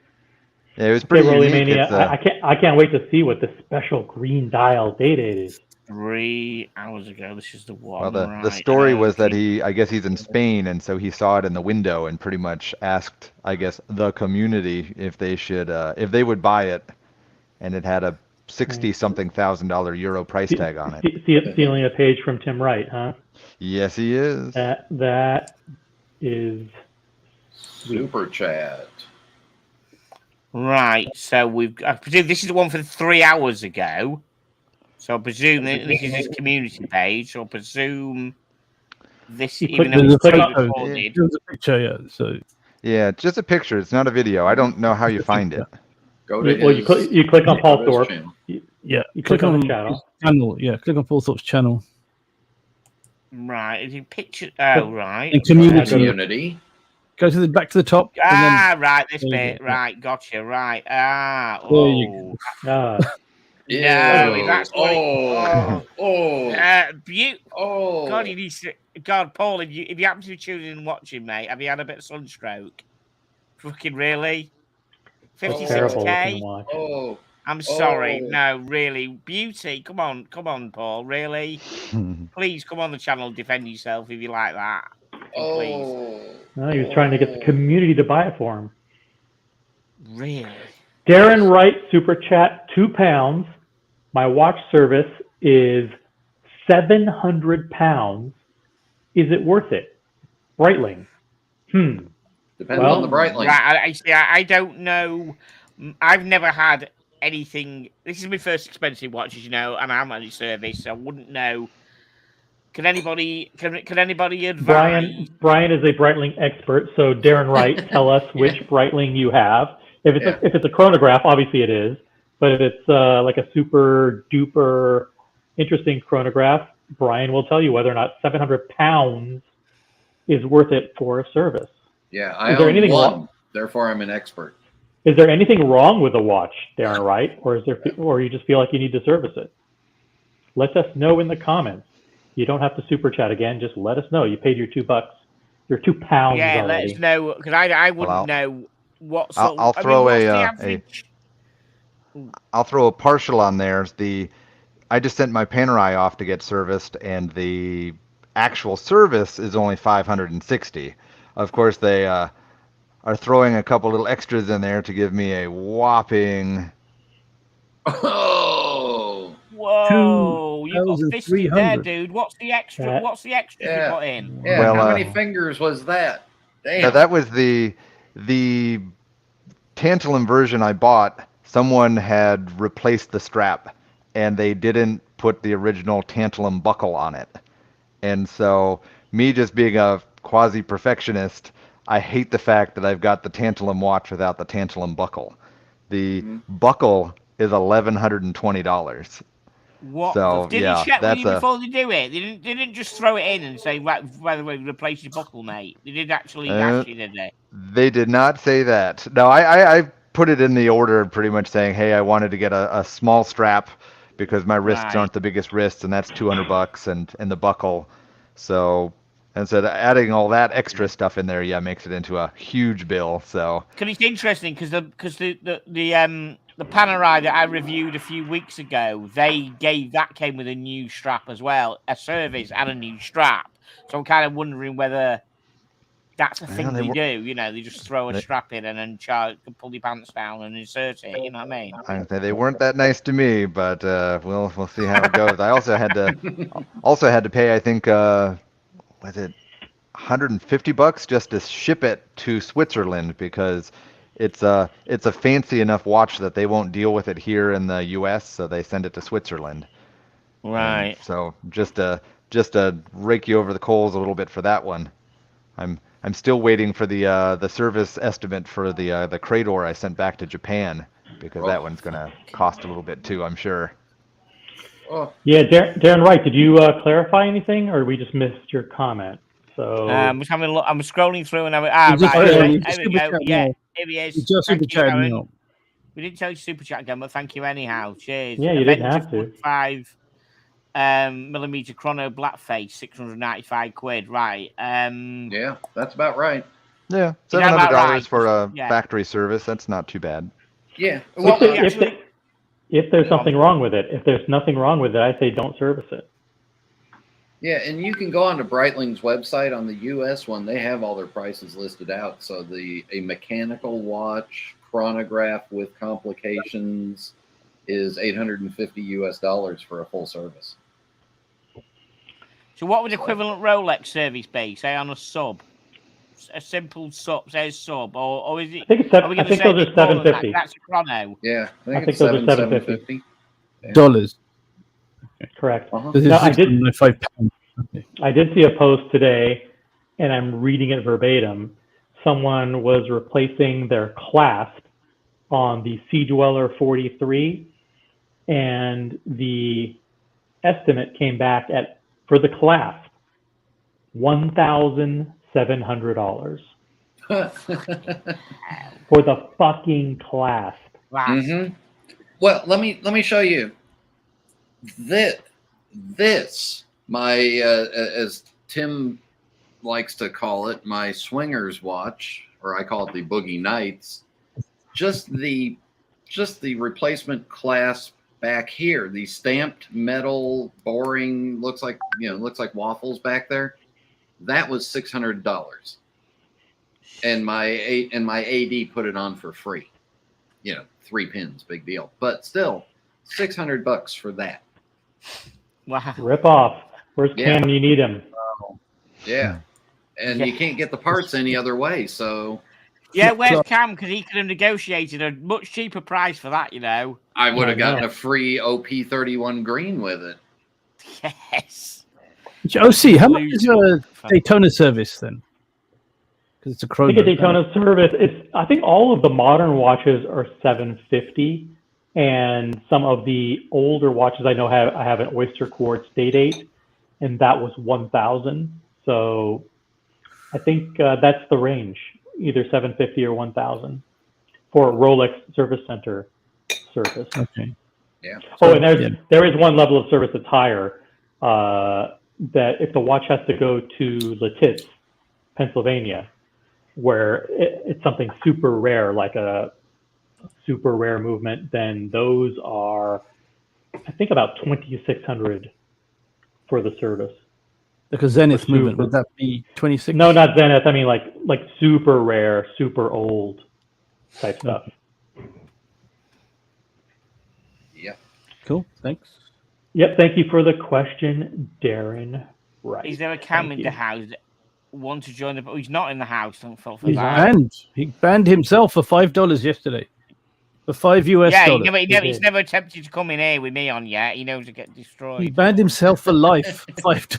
it was pretty unique. I can't wait to see what the special green dial date is. 3 hours ago. This is the one. Well, the story was that I guess he's in Spain, and so he saw it in the window and pretty much asked, I guess, the community if they should, if they would buy it, and it had a $60-something thousand euro price tag on it. Stealing a page from Tim Wright, huh? Yes, he is. That is super chat. Right. So I presume this is the one for 3 hours ago. So I presume this is his community page. So I presume this, even though it's pre-recorded. There's a picture, yeah. So yeah, just a picture. It's not a video. I don't know how you find it. Go to you click on Paul Thorpe. You click on the channel. Yeah, click on Paul Thorpe's channel. Right. Is it picture? Oh, right. In community. Go to back to the top. Right. This bit. Right. Gotcha. Right. There you go. No, that's God, you need to. God, Paul, if you happen to be tuning in and watching, mate, have you had a bit of sunstroke? Fucking really? 56k. I'm sorry. No, really. Beauty. Come on, Paul. Really? Please come on the channel and defend yourself if you like that. Please. No, he was trying to get the community to buy it for him. Really? Darren Wright, super chat, £2. My watch service is £700. Is it worth it? Breitling. Depends on the Breitling. Right, I don't know. I've never had anything. This is my first expensive watch, as you know, and I'm on a service, so I wouldn't know. Can anybody advise? Brian is a Breitling expert, so Darren Wright, tell us which Breitling you have. If it's a chronograph, obviously it is. But if it's like a super duper interesting chronograph, Brian will tell you whether or not £700 is worth it for a service. Yeah, I own one, therefore I'm an expert. Is there anything wrong with the watch, Darren Wright, or you just feel like you need to service it? Let us know in the comments. You don't have to super chat again. Just let us know. You paid your $2, your £2 already. Yeah, let us know, because I wouldn't know what sort. I'll throw I'll throw a partial on there. I just sent my Panerai off to get serviced, and the actual service is only $560. Of course, are throwing a couple little extras in there to give me a whopping. Oh, Whoa, you got fisted there, 2,300. dude. What's the extra? That- What's the extras you yeah, put in? yeah. Well, How many fingers was that? Yeah, Damn. that was the tantalum version I bought. Someone had replaced the strap, and they didn't put the original tantalum buckle on it. And so, me just being a quasi perfectionist, I hate the fact that I've got the tantalum watch without the tantalum buckle. The buckle is $1,120. What? So Did yeah, he check with that's you before they do it? They didn't just throw it in and say, right, by the way, replace your buckle, mate. They did actually ask you, did they? They did not say that. No, I put it in the order pretty much saying, hey, I wanted to get a small strap because my wrists Right. aren't the biggest wrists, and that's $200, and the buckle. So, and so adding all that extra stuff in there, yeah, makes it into a huge bill. So, Because it's interesting because the Panerai that I reviewed a few weeks ago, came with a new strap as well, a service and a new strap. So I'm kind of wondering whether that's a thing they do. You know, they just throw a strap in and then pull your pants down and insert it. You know what I mean? they weren't that nice to me, but we'll see how it goes. I also had to pay, I think, was it $150 just to ship it to Switzerland because it's a fancy enough watch that they won't deal with it here in the U.S., so they send it to Switzerland. Right. And so just to rake you over the coals a little bit for that one. I'm still waiting for the service estimate for the Crador I sent back to Japan because that one's gonna cost a little bit too, I'm sure. Oh, Yeah, Darren Wright, did you clarify anything, or we just missed your comment? So I'm just having a look. I'm scrolling through and You right. just- Here just we super go. chat Yeah, now. here he is. You just Thank super you, chat Aaron. now. We didn't tell you super chat again, but thank you anyhow. Cheers. Yeah, you didn't have to. 45 millimeter chrono blackface, 695 quid. Right. yeah, that's about right. Yeah, Is that about $700 right? for a Yeah. factory service. That's not too bad. Yeah. Well, if there's something wrong with it, if there's nothing wrong with it, I say don't service it. Yeah, and you can go on to Breitling's website on the US one. They have all their prices listed out. So a mechanical watch chronograph with complications is $850 for a full service. So what would equivalent Rolex service be? Say on a sub, a simple sub, say a sub, or is it? I think it's Are we I going to think say those are it's more than that? $750. That's a chrono. Yeah, I I think it's think those are $750. $750. Dollars. Correct. Uh-huh. This is No, I did- £695. Okay. I did see a post today, and I'm reading it verbatim. Someone was replacing their clasp on the Sea Dweller 43, and the estimate came back for the clasp $1,700 for the fucking clasp. Wow. Mm-hmm. Well, let me show you. This my as Tim likes to call it, my swingers watch, or I call it the Boogie Nights. Just the replacement clasp back here, the stamped metal boring, looks like waffles back there. That was $600, and my AD put it on for free. 3 pins, big deal, but still $600 for that. Wow. Rip off. Where's Cam when you need him? Yeah, and you can't get the parts any other way. So Yeah, where's Cam? Because he could have negotiated a much cheaper price for that, I would have I know. gotten a free OP31 green with it. Yes. OC, how much is a Daytona service then? Because it's a I chrono. think a Daytona service. I think all of the modern watches are $750, and some of the older watches I know I have an Oyster Quartz date, and that was $1,000. So I think that's the range, either $750 or $1,000 for a Rolex Service Center service. Okay. Yeah. Oh, and there is one level of service that's higher. That if the watch has to go to Letitz, Pennsylvania, where it's something super rare, like a super rare movement, then those are, I think, about $2,600 for the service. Because Zenith movement, super- would that be 26? No, not Zenith. I mean, like super rare, super old type stuff. Yep. Cool, thanks. Yep. Thank you for the question, Darren. Right. Is there a cam Thank in the you. house that want to join the? Oh, he's not in the house. Don't feel for He's that. not. He banned himself for $5 yesterday. For $5 US. Yeah, he's did. never attempted to come in here with me on yet. He knows to get He destroyed. banned himself for life.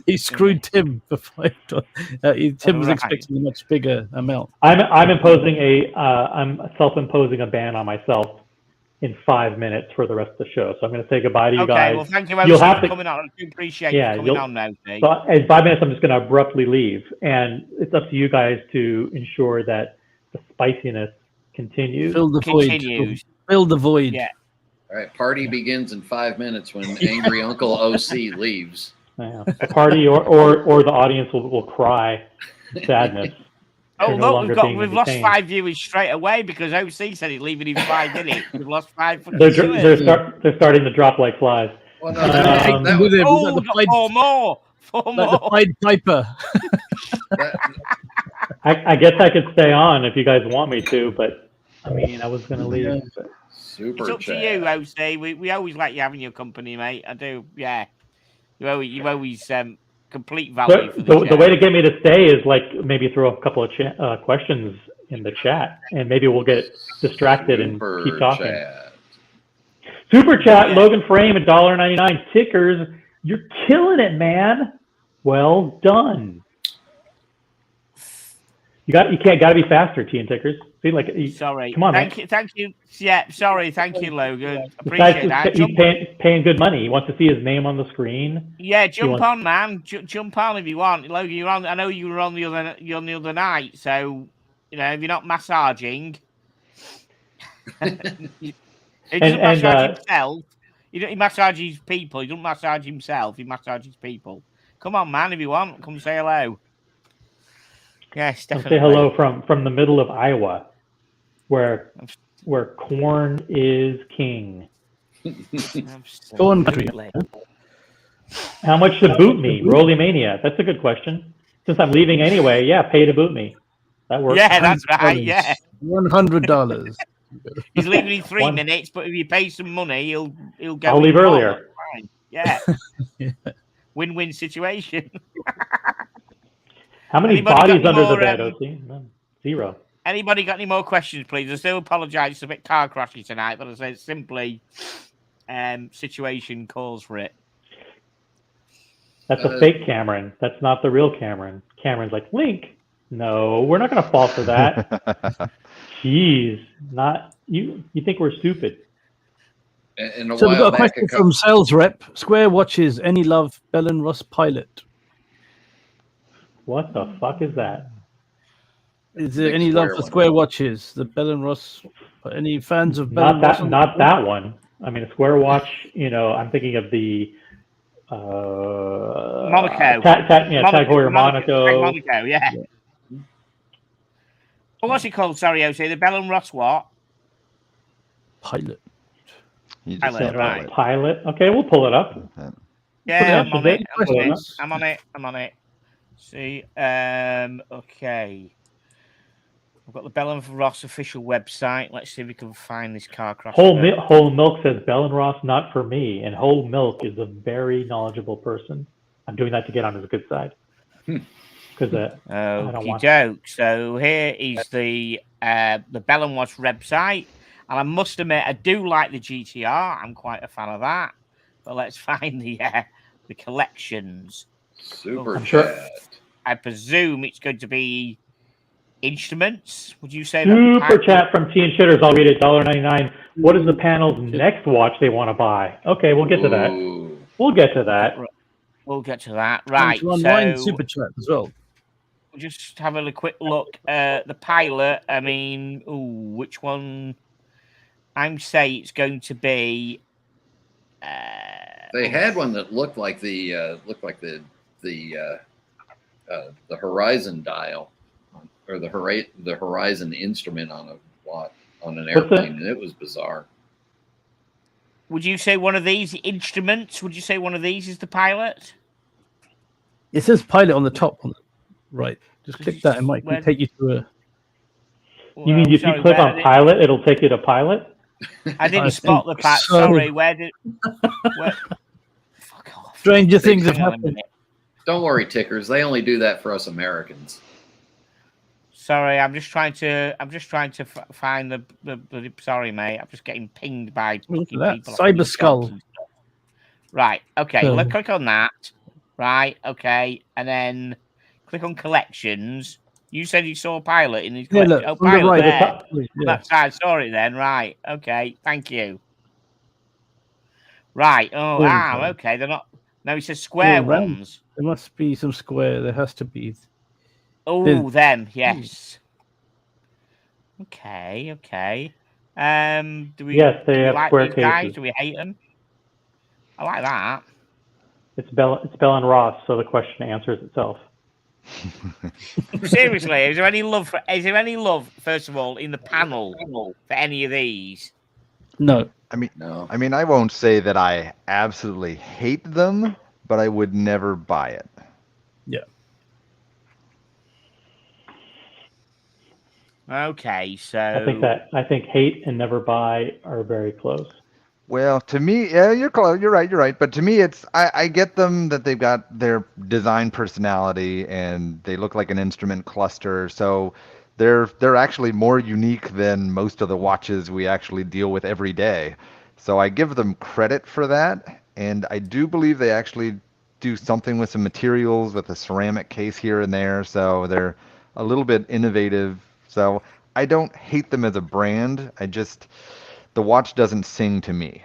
He screwed Tim for $5. Tim was Right. expecting a much bigger amount. I'm imposing I'm self-imposing a ban on myself in 5 minutes for the rest of the show. So I'm going to say goodbye to you Okay, guys. well, thank you You'll for have to- coming on. I do appreciate Yeah, you coming you'll- on now, Steve. So in 5 minutes, I'm just going to abruptly leave, and it's up to you guys to ensure that the spiciness continues. Fill the Continues. void. Fill the void. Yeah. All right. Party begins in 5 minutes when angry Uncle OC leaves. Yeah. The party or the audience will cry in sadness. Oh, They're no look, longer being we've lost entertained. 5 viewers straight away because OC said he's leaving in 5 minutes. We've lost 5 fucking They're viewers. starting to drop like flies. Well, no, Um, that With was, it, Oh, like we've the got Pied- 4 more. 4 like more. the Pied Piper. that, I guess I could stay on if you guys want me to, but I mean, I was going to leave. Yeah. But super It's up to chat. you, OC. We always like you having your company, mate. I do. Yeah. You always complete value for the the way to get me to stay is like maybe throw a couple of questions in the chat, and maybe we'll get distracted and Super keep talking. chat. Super chat, Yeah. Logan Frame at $1.99. Tickers, you're killing it, man. Well done. You got to be faster, T and Tickers. See, like, Sorry. come on, thank man. you. Yeah, sorry. Thank you, Logan. Besides, Appreciate that. he's paying good money. He wants to see his name on the screen. Jump on, man. Jump on if you want. Logan, you're on. I know you were on the other night, so if you're not massaging, he doesn't massage himself. He massages people. He doesn't massage himself. He massages people. Come on, man. If you want, come say hello. Yes, definitely. Say hello from the middle of Iowa, where corn is king. Corn country. How much to boot me? Rolly Mania. That's a good question. Since I'm leaving anyway, yeah, pay to boot me. That works. Yeah, that's right. Yeah, $100. he's leaving in 3 minutes, but if you pay some money, he'll go. I'll leave earlier. Fine. Yeah. Win-win situation. How many Anybody bodies got under any the more, bed, OC? None. Zero. Anybody got any more questions, please? I still apologise. It's a bit car crashy tonight, but I say it's simply situation calls for it. That's a fake Cameron. That's not the real Cameron. Cameron's like, Link. No, we're not going to fall for that. Jeez, not you. You think we're stupid? And a So we've while got a back, question from sales rep. Square watches. Any love, Bell and Ross Pilot? What the fuck is that? Is there Big any love square for one. Square watches? The Bell and Ross. Any fans of Bell and Ross? Not that one. I mean, a square watch. I'm thinking of the Monaco. Tag Heuer Monaco. Monaco, yeah. Well, what's it called? Sorry, OC. The Bell and Ross what? Pilot. You just Pilot, said right. Pilot. Okay, we'll pull it up. Yeah, Put it up, I'm on it. See, okay. I've got the Bell and Ross official website. Let's see if we can find this car crash. Whole Milk says Bell and Ross, not for me. And Whole Milk is a very knowledgeable person. I'm doing that to get on his good side. Because Okie doke. So here is the Bell and Ross website. And I must admit, I do like the GTR. I'm quite a fan of that. But let's find the collections. Super sure. chat. I presume it's going to be instruments. Would you say Super chat from T and Shitters. I'll read it. $1.99. What is the panel's next watch they want to buy? Okay, we'll get to that. Ooh. We'll get to that. We'll get to that. Right. Online So super chat as well. we'll just have a quick look. The Pilot. I mean, which one? I'm say it's going to be. They had one that looked like the Horizon dial, or the Horizon instrument on an airplane, and it was bizarre. Would you say one of these instruments? Would you say one of these is the Pilot? It says pilot on the top, on the right. Just click that. It might Where- take you to a. You mean if you sorry, click where on did- pilot, it'll take you to pilot? I didn't I spot the think part. so. Sorry, where did? Where, fuck off. Stranger things have Hang on a happened. minute. Don't worry, tickers. They only do that for us Americans. Sorry, I'm just trying to find the. Sorry, mate. I'm just getting pinged by Look fucking at that. people. Cyber Skull. Right. Okay. So- Let's click on that. Right. Okay. And then click on collections. You said you saw a pilot in his Yeah, collection. look, Oh, on the pilot right. there. Yeah. That's I saw it then. Right. Okay. Thank you. Right. Oh, Okay. okay. They're not. No, it says square round. ones. There must be some square. There has to be. Oh, them. Yes. Okay. Okay. Do we? Yes, they do we have like square these guys? cases. Do we hate them? I like that. It's Bell and Ross, so the question answers itself. Seriously, is there any love for? Is there any love, first of all, in the panel for any of these? No. No. I mean, I won't say that I absolutely hate them, but I would never buy it. Yeah. Okay, so I think hate and never buy are very close. Well, to me, yeah, you're close. You're right. But to me, I get them that they've got their design personality and they look like an instrument cluster. So they're actually more unique than most of the watches we actually deal with every day. So I give them credit for that. And I do believe they actually do something with some materials with a ceramic case here and there. So they're a little bit innovative. So I don't hate them as a brand. The watch doesn't sing to me.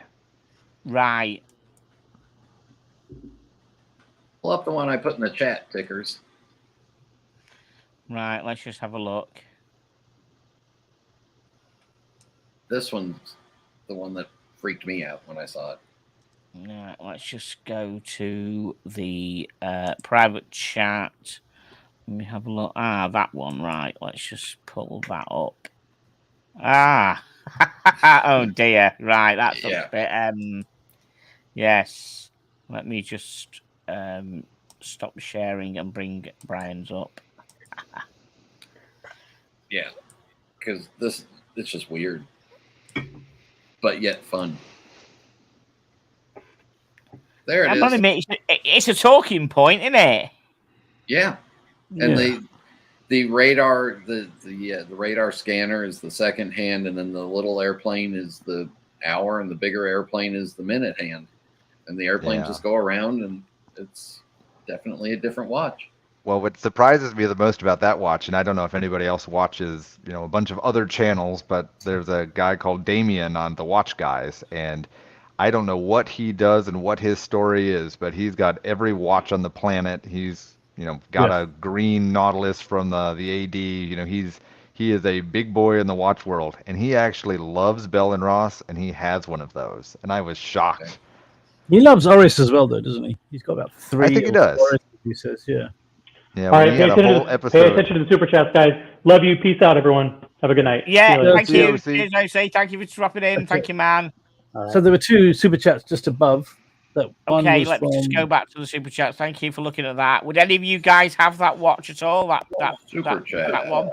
right. Pull up the one I put in the chat, tickers. Right, let's just have a look. This one's the one that freaked me out when I saw it. Right, let's just go to the private chat. Let me have a look. That one, right. Let's just pull that up. Oh dear. Right, that's Yeah. a bit. Yes. Let me just stop sharing and bring Brian's up. Yeah. Because it's just weird. But yet fun. There it is. It's a talking point, isn't it? Yeah. And the radar, the radar scanner is the second hand, and then the little airplane is the hour, and the bigger airplane is the minute hand. And the airplanes just go around, and it's definitely a different watch. Well, what surprises me the most about that watch, and I don't know if anybody else watches, a bunch of other channels, but there's a guy called Damien on the Watch Guys, and I don't know what he does and what his story is, but he's got every watch on the planet. He's, got a green Nautilus from the AD. He is a big boy in the watch world, and he actually loves Bell and Ross, and he has one of those, and I was shocked. Okay. He loves Oris as well, though, doesn't he? He's got about 3. I think he does. Oris, he says, yeah. Yeah, All right, he had a whole pay episode. attention to the super chats, guys. Love you. Peace out, everyone. Have a good night. Yeah, See you later. thank See you, you. OC. Cheers, OC. Thank you for dropping in. Okay. Thank you, man. All right. So there were 2 super chats just above. That one Okay, was let's just from- go back to the super chat. Thank you for looking at that. Would any of you guys have that watch at all? That Super chat. That one?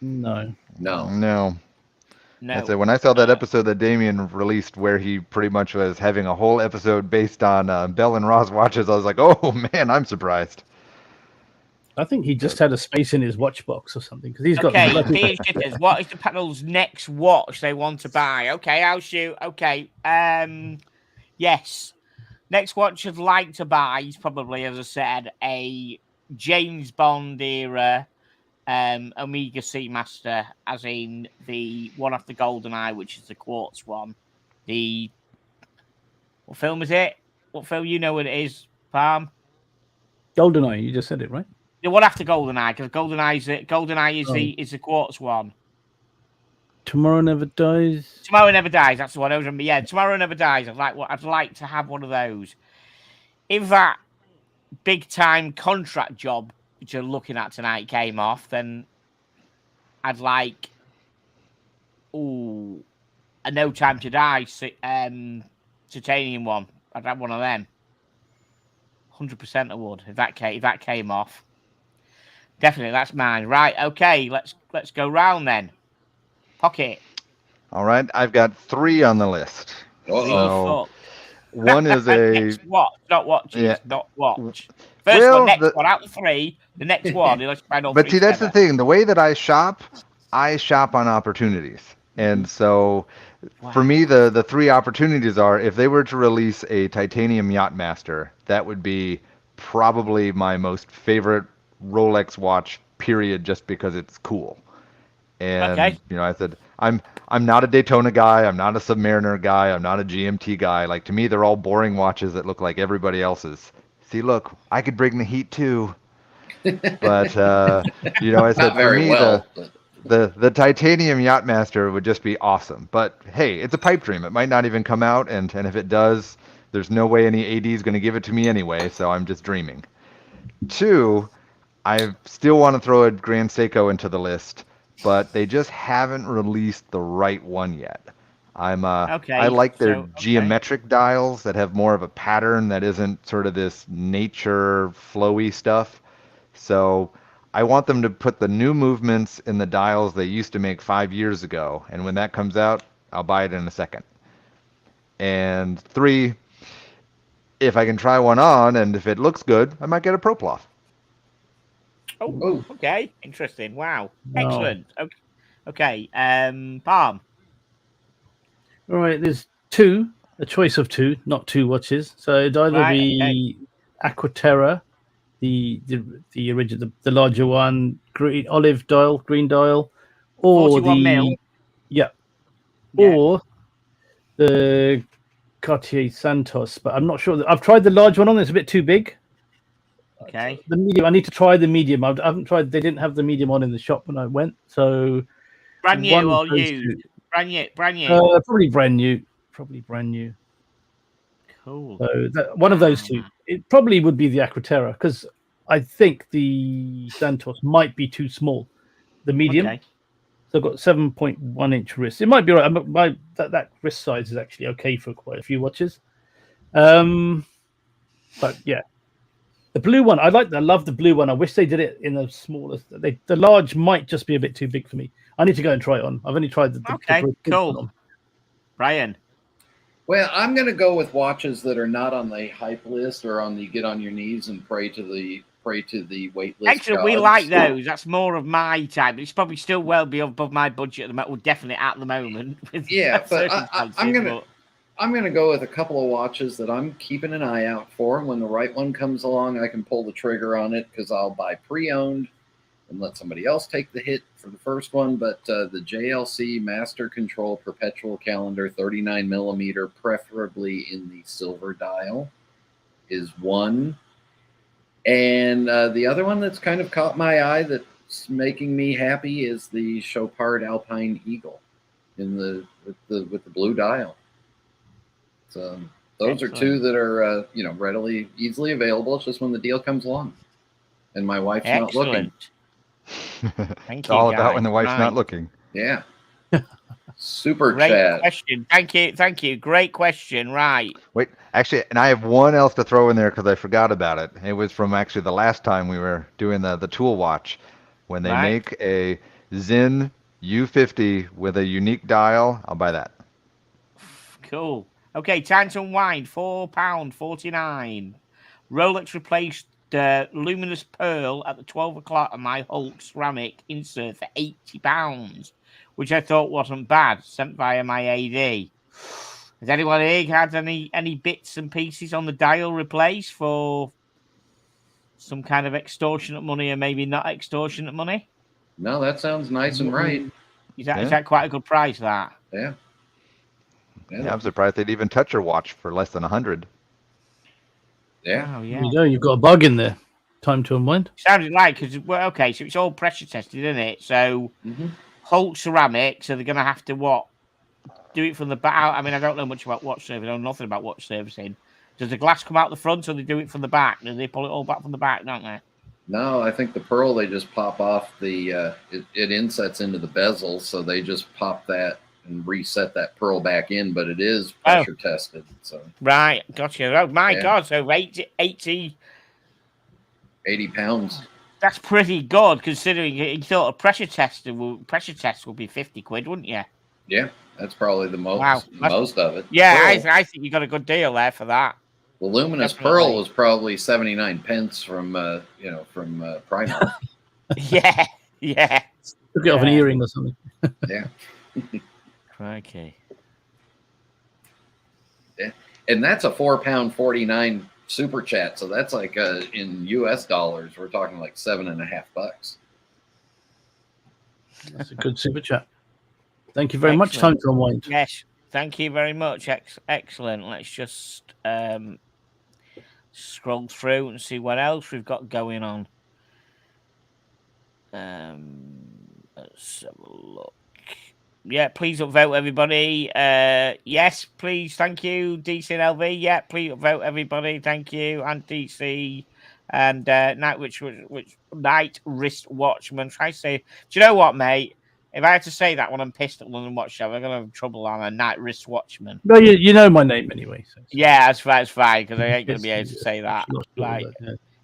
No. No. No. No. So when I saw that episode that Damien released where he pretty much was having a whole episode based on Bell and Ross watches, I was like, oh, man, I'm surprised. I think he just had a space in his watch box or something because he's got. Okay, Dean Shitters, what is the panel's next watch they want to buy? Okay, I'll shoot. Okay, yes. Next watch I'd like to buy is probably, as I said, a James Bond era Omega Seamaster, as in the one off the GoldenEye, which is the quartz one. What film is it? What film? You know what it is, Palm? GoldenEye, you just said it, right? The one after GoldenEye, because GoldenEye is the quartz one. Tomorrow Never Dies. Tomorrow Never Dies. That's the one. Yeah, Tomorrow Never Dies. I'd like to have one of those. If that big time contract job which you're looking at tonight came off, then I'd like a No Time to Die titanium one. I'd have one of them. 100% I would if that came off. Definitely, that's mine. Right, okay, let's go round then. Pocket. All right, I've got 3 on the list. Uh-oh. So one is a next watch, not watches, Yeah. not watch. First Well, one, next the- one, out of 3. The next one, let's find all But 3 see, that's the together. thing. The way that I shop on opportunities. And so for me, the 3 opportunities are if they were to release a titanium Yachtmaster, that would be probably my most favorite Rolex watch, period, just because it's cool. And Okay. I said I'm not a Daytona guy, I'm not a Submariner guy, I'm not a GMT guy. Like to me, they're all boring watches that look like everybody else's. See, look, I could bring the heat too. But I said Not for very me well. But the titanium Yachtmaster would just be awesome. But hey, it's a pipe dream. It might not even come out, and if it does, there's no way any AD is going to give it to me anyway. So I'm just dreaming. 2, I still want to throw a Grand Seiko into the list, but they just haven't released the right one yet. I Okay, like their so, geometric dials that have more of a pattern that isn't sort of this nature flowy stuff. So I want them to put the new movements in the dials they used to make 5 years ago, and when that comes out, I'll buy it in a second. And 3, if I can try one on, and if it looks good, I might get a ProPlof. Oh, okay, interesting. Wow, No. excellent. Okay, Palm. All right, there's 2, a choice of 2, not 2 watches. So it'd either Right, be Aquaterra, the original, the larger one, olive dial, green dial, or 41 mil. Yeah. Yeah. Or the Cartier Santos, but I'm not sure. I've tried the large one on. It's a bit too big. Okay. The medium. I need to try the medium. I haven't tried. They didn't have the medium on in the shop when I went. So Brand one new of or those used? 2. Brand new. Probably brand new. Probably brand new. Cool. So one of those 2. It probably would be the Aquaterra because I think the Santos might be too small. The medium. Okay. So I've got 7.1 inch wrist. It might be right. That wrist size is actually okay for quite a few watches. But yeah, the blue one. I love the blue one. I wish they did it in the smallest. The large might just be a bit too big for me. I need to go and try it on. I've only tried the Okay, cool. one. Brian. Well, I'm going to go with watches that are not on the hype list or on the get on your knees and pray to the wait list. Actually, we like those. That's more of my type. It's probably still well above my budget at the moment. Well, definitely at the moment. Yeah, but I'm gonna go with a couple of watches that I'm keeping an eye out for. When the right one comes along, I can pull the trigger on it because I'll buy pre-owned and let somebody else take the hit for the first one. But the JLC Master Control Perpetual Calendar 39 millimeter, preferably in the silver dial, is one. And the other one that's kind of caught my eye that's making me happy is the Chopard Alpine Eagle with the blue dial. So those Excellent. are 2 that are readily, easily available. It's just when the deal comes along, and my wife's not looking. Thank It's you, all about guys. when the wife's Right. not looking. Yeah. Super Great chat. question. Thank you. Great question. Right. Wait, actually, and I have one else to throw in there because I forgot about it. It was from actually the last time we were doing the tool watch. When they Right. make a Zin U50 with a unique dial, I'll buy that. Cool. Okay, time to unwind. £4.49. Rolex replaced the luminous pearl at the 12 o'clock on my Hulk ceramic insert for £80, which I thought wasn't bad, sent via my AD. Has anyone here had any bits and pieces on the dial replaced for some kind of extortionate money or maybe not extortionate money? No, that sounds nice and right. Is that quite a good price, that? Yeah. Yeah, I'm surprised they'd even touch your watch for less than 100. Yeah. Oh, yeah. You know, you've got a bug in there. Time to unwind. Sounded like, because, well, okay, so it's all pressure tested, isn't it? So, Hulk ceramic, so they're going to have to do it from the back. I mean, I don't know much about watch servicing. I know nothing about watch servicing. Does the glass come out the front or they do it from the back? Do they pull it all back from the back, don't they? No, I think the pearl, they just pop off the, it insets into the bezel, so they just pop that and reset that pearl back in, but it is pressure tested. So Right, gotcha. Oh my Yeah. God! So 80 pounds. That's pretty good considering you thought a pressure test will be 50 quid, wouldn't you? Yeah, that's probably the most Wow, most of it. Yeah, Pearl, I think you got a good deal there for that. the luminous definitely. pearl was probably 79 pence from Primark. Yeah, yeah. Took it off an Yeah. earring or something. Yeah, Crikey. and that's a £4.49 super chat. So that's like in US dollars, we're talking like $7.50. That's a good super chat. Thank you very much. Time to unwind. Yes, thank you very much. Excellent. Let's just scroll through and see what else we've got going on. Let's have a look. Yeah, please upvote everybody. Yes, please. Thank you, DC and LV. Yeah, please upvote everybody. Thank you, and DC and Night Wrist Watchman. Try to say, do you know what, mate? If I had to say that when I'm pissed at London Watch Show, I'm gonna have trouble on a Night Wrist Watchman. No, you know my name anyway. So. Yeah, that's fine because I ain't gonna be able to say that. Like,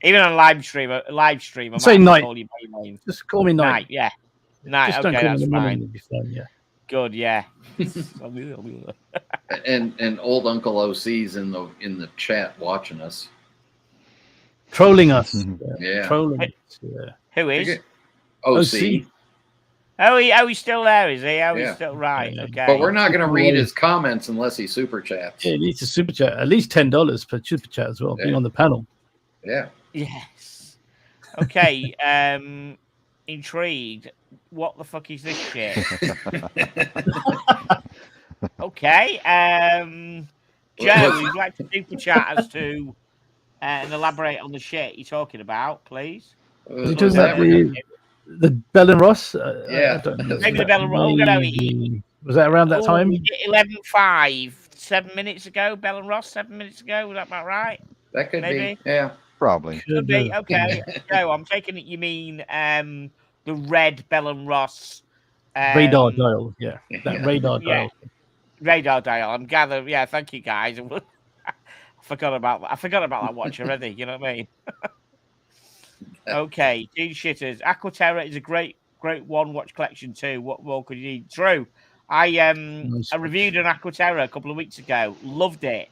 even on live stream, I say might Night. call you by your name. Just call me Night. Night, yeah. Night, Just okay, don't call that's me the fine. It'll be fine. Yeah. Good, yeah. And old Uncle OC's in the chat watching us. Trolling us. Yeah. Trolling us. Yeah. Who is? OC. He's still there, is he? Yeah. He's still right. Yeah. Okay. But we're not going to read his comments unless he super chats. Yeah, he needs a super chat. At least $10 per super chat as well. Yeah. Being on the panel. Yeah. Yes. Okay. Intrigued. What the fuck is this shit? Okay. Joe, would you like to super chat as to and elaborate on the shit you're talking about, please? Are you talking about the Bell and Ross? Yeah. I don't know. Maybe the Bell and Ross. Was that around that time? 11:05, 7 minutes ago. Bell and Ross, 7 minutes ago. Was that about right? That could Maybe. be. Yeah. Probably. Could be. Okay. So I'm taking it you mean the red Bell and Ross radar dial. Yeah. That radar dial. Radar dial. I'm gathering. Yeah. Thank you, guys. I forgot about that watch already. You know what I mean? Okay, Gene Shitters. Aquaterra is a great one watch collection too. What more could you need? True. I reviewed an Aquaterra a couple of weeks ago. Loved it.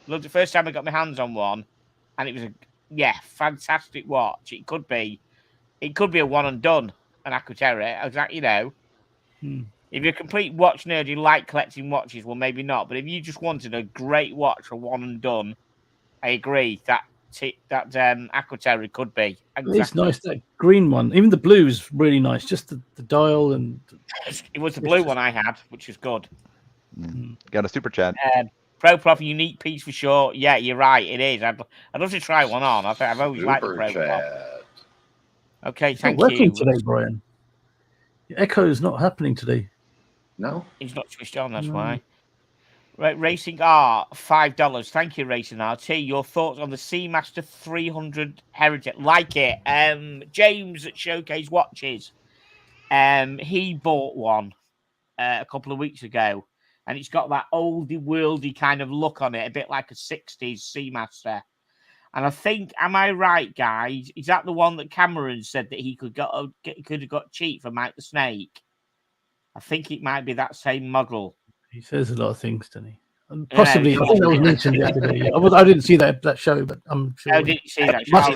Loved it. First time I got my hands on one, and it was fantastic watch. It could be a one and done, an Aquaterra. Exactly, if you're a complete watch nerd, you like collecting watches. Well, maybe not. But if you just wanted a great watch for one and done, I agree that Aquaterra could be. Exactly. It's nice, that green one. Even the blue is really nice. Just the dial and it was the blue one I had, which is good. Got a super chat. Pro Prof, unique piece for sure. Yeah, you're right. It is. I'd love to try one on. I've always liked the Pro Prof. Okay, thank you. It's not working today, Brian. The echo is not happening today. No, he's not switched on. That's why. Right, Racing R, $5. Thank you, Racing RT. Your thoughts on the Seamaster 300 Heritage? Like it. James at Showcase Watches. He bought one a couple of weeks ago, and it's got that oldie worldy kind of look on it, a bit like a 60s Seamaster. And I think, am I right, guys? Is that the one that Cameron said that he could have got cheap for Mike the Snake? I think it might be that same model. He says a lot of things, doesn't he? Possibly, I think that was mentioned the other day. I didn't see that show, but I'm sure. I didn't see that show.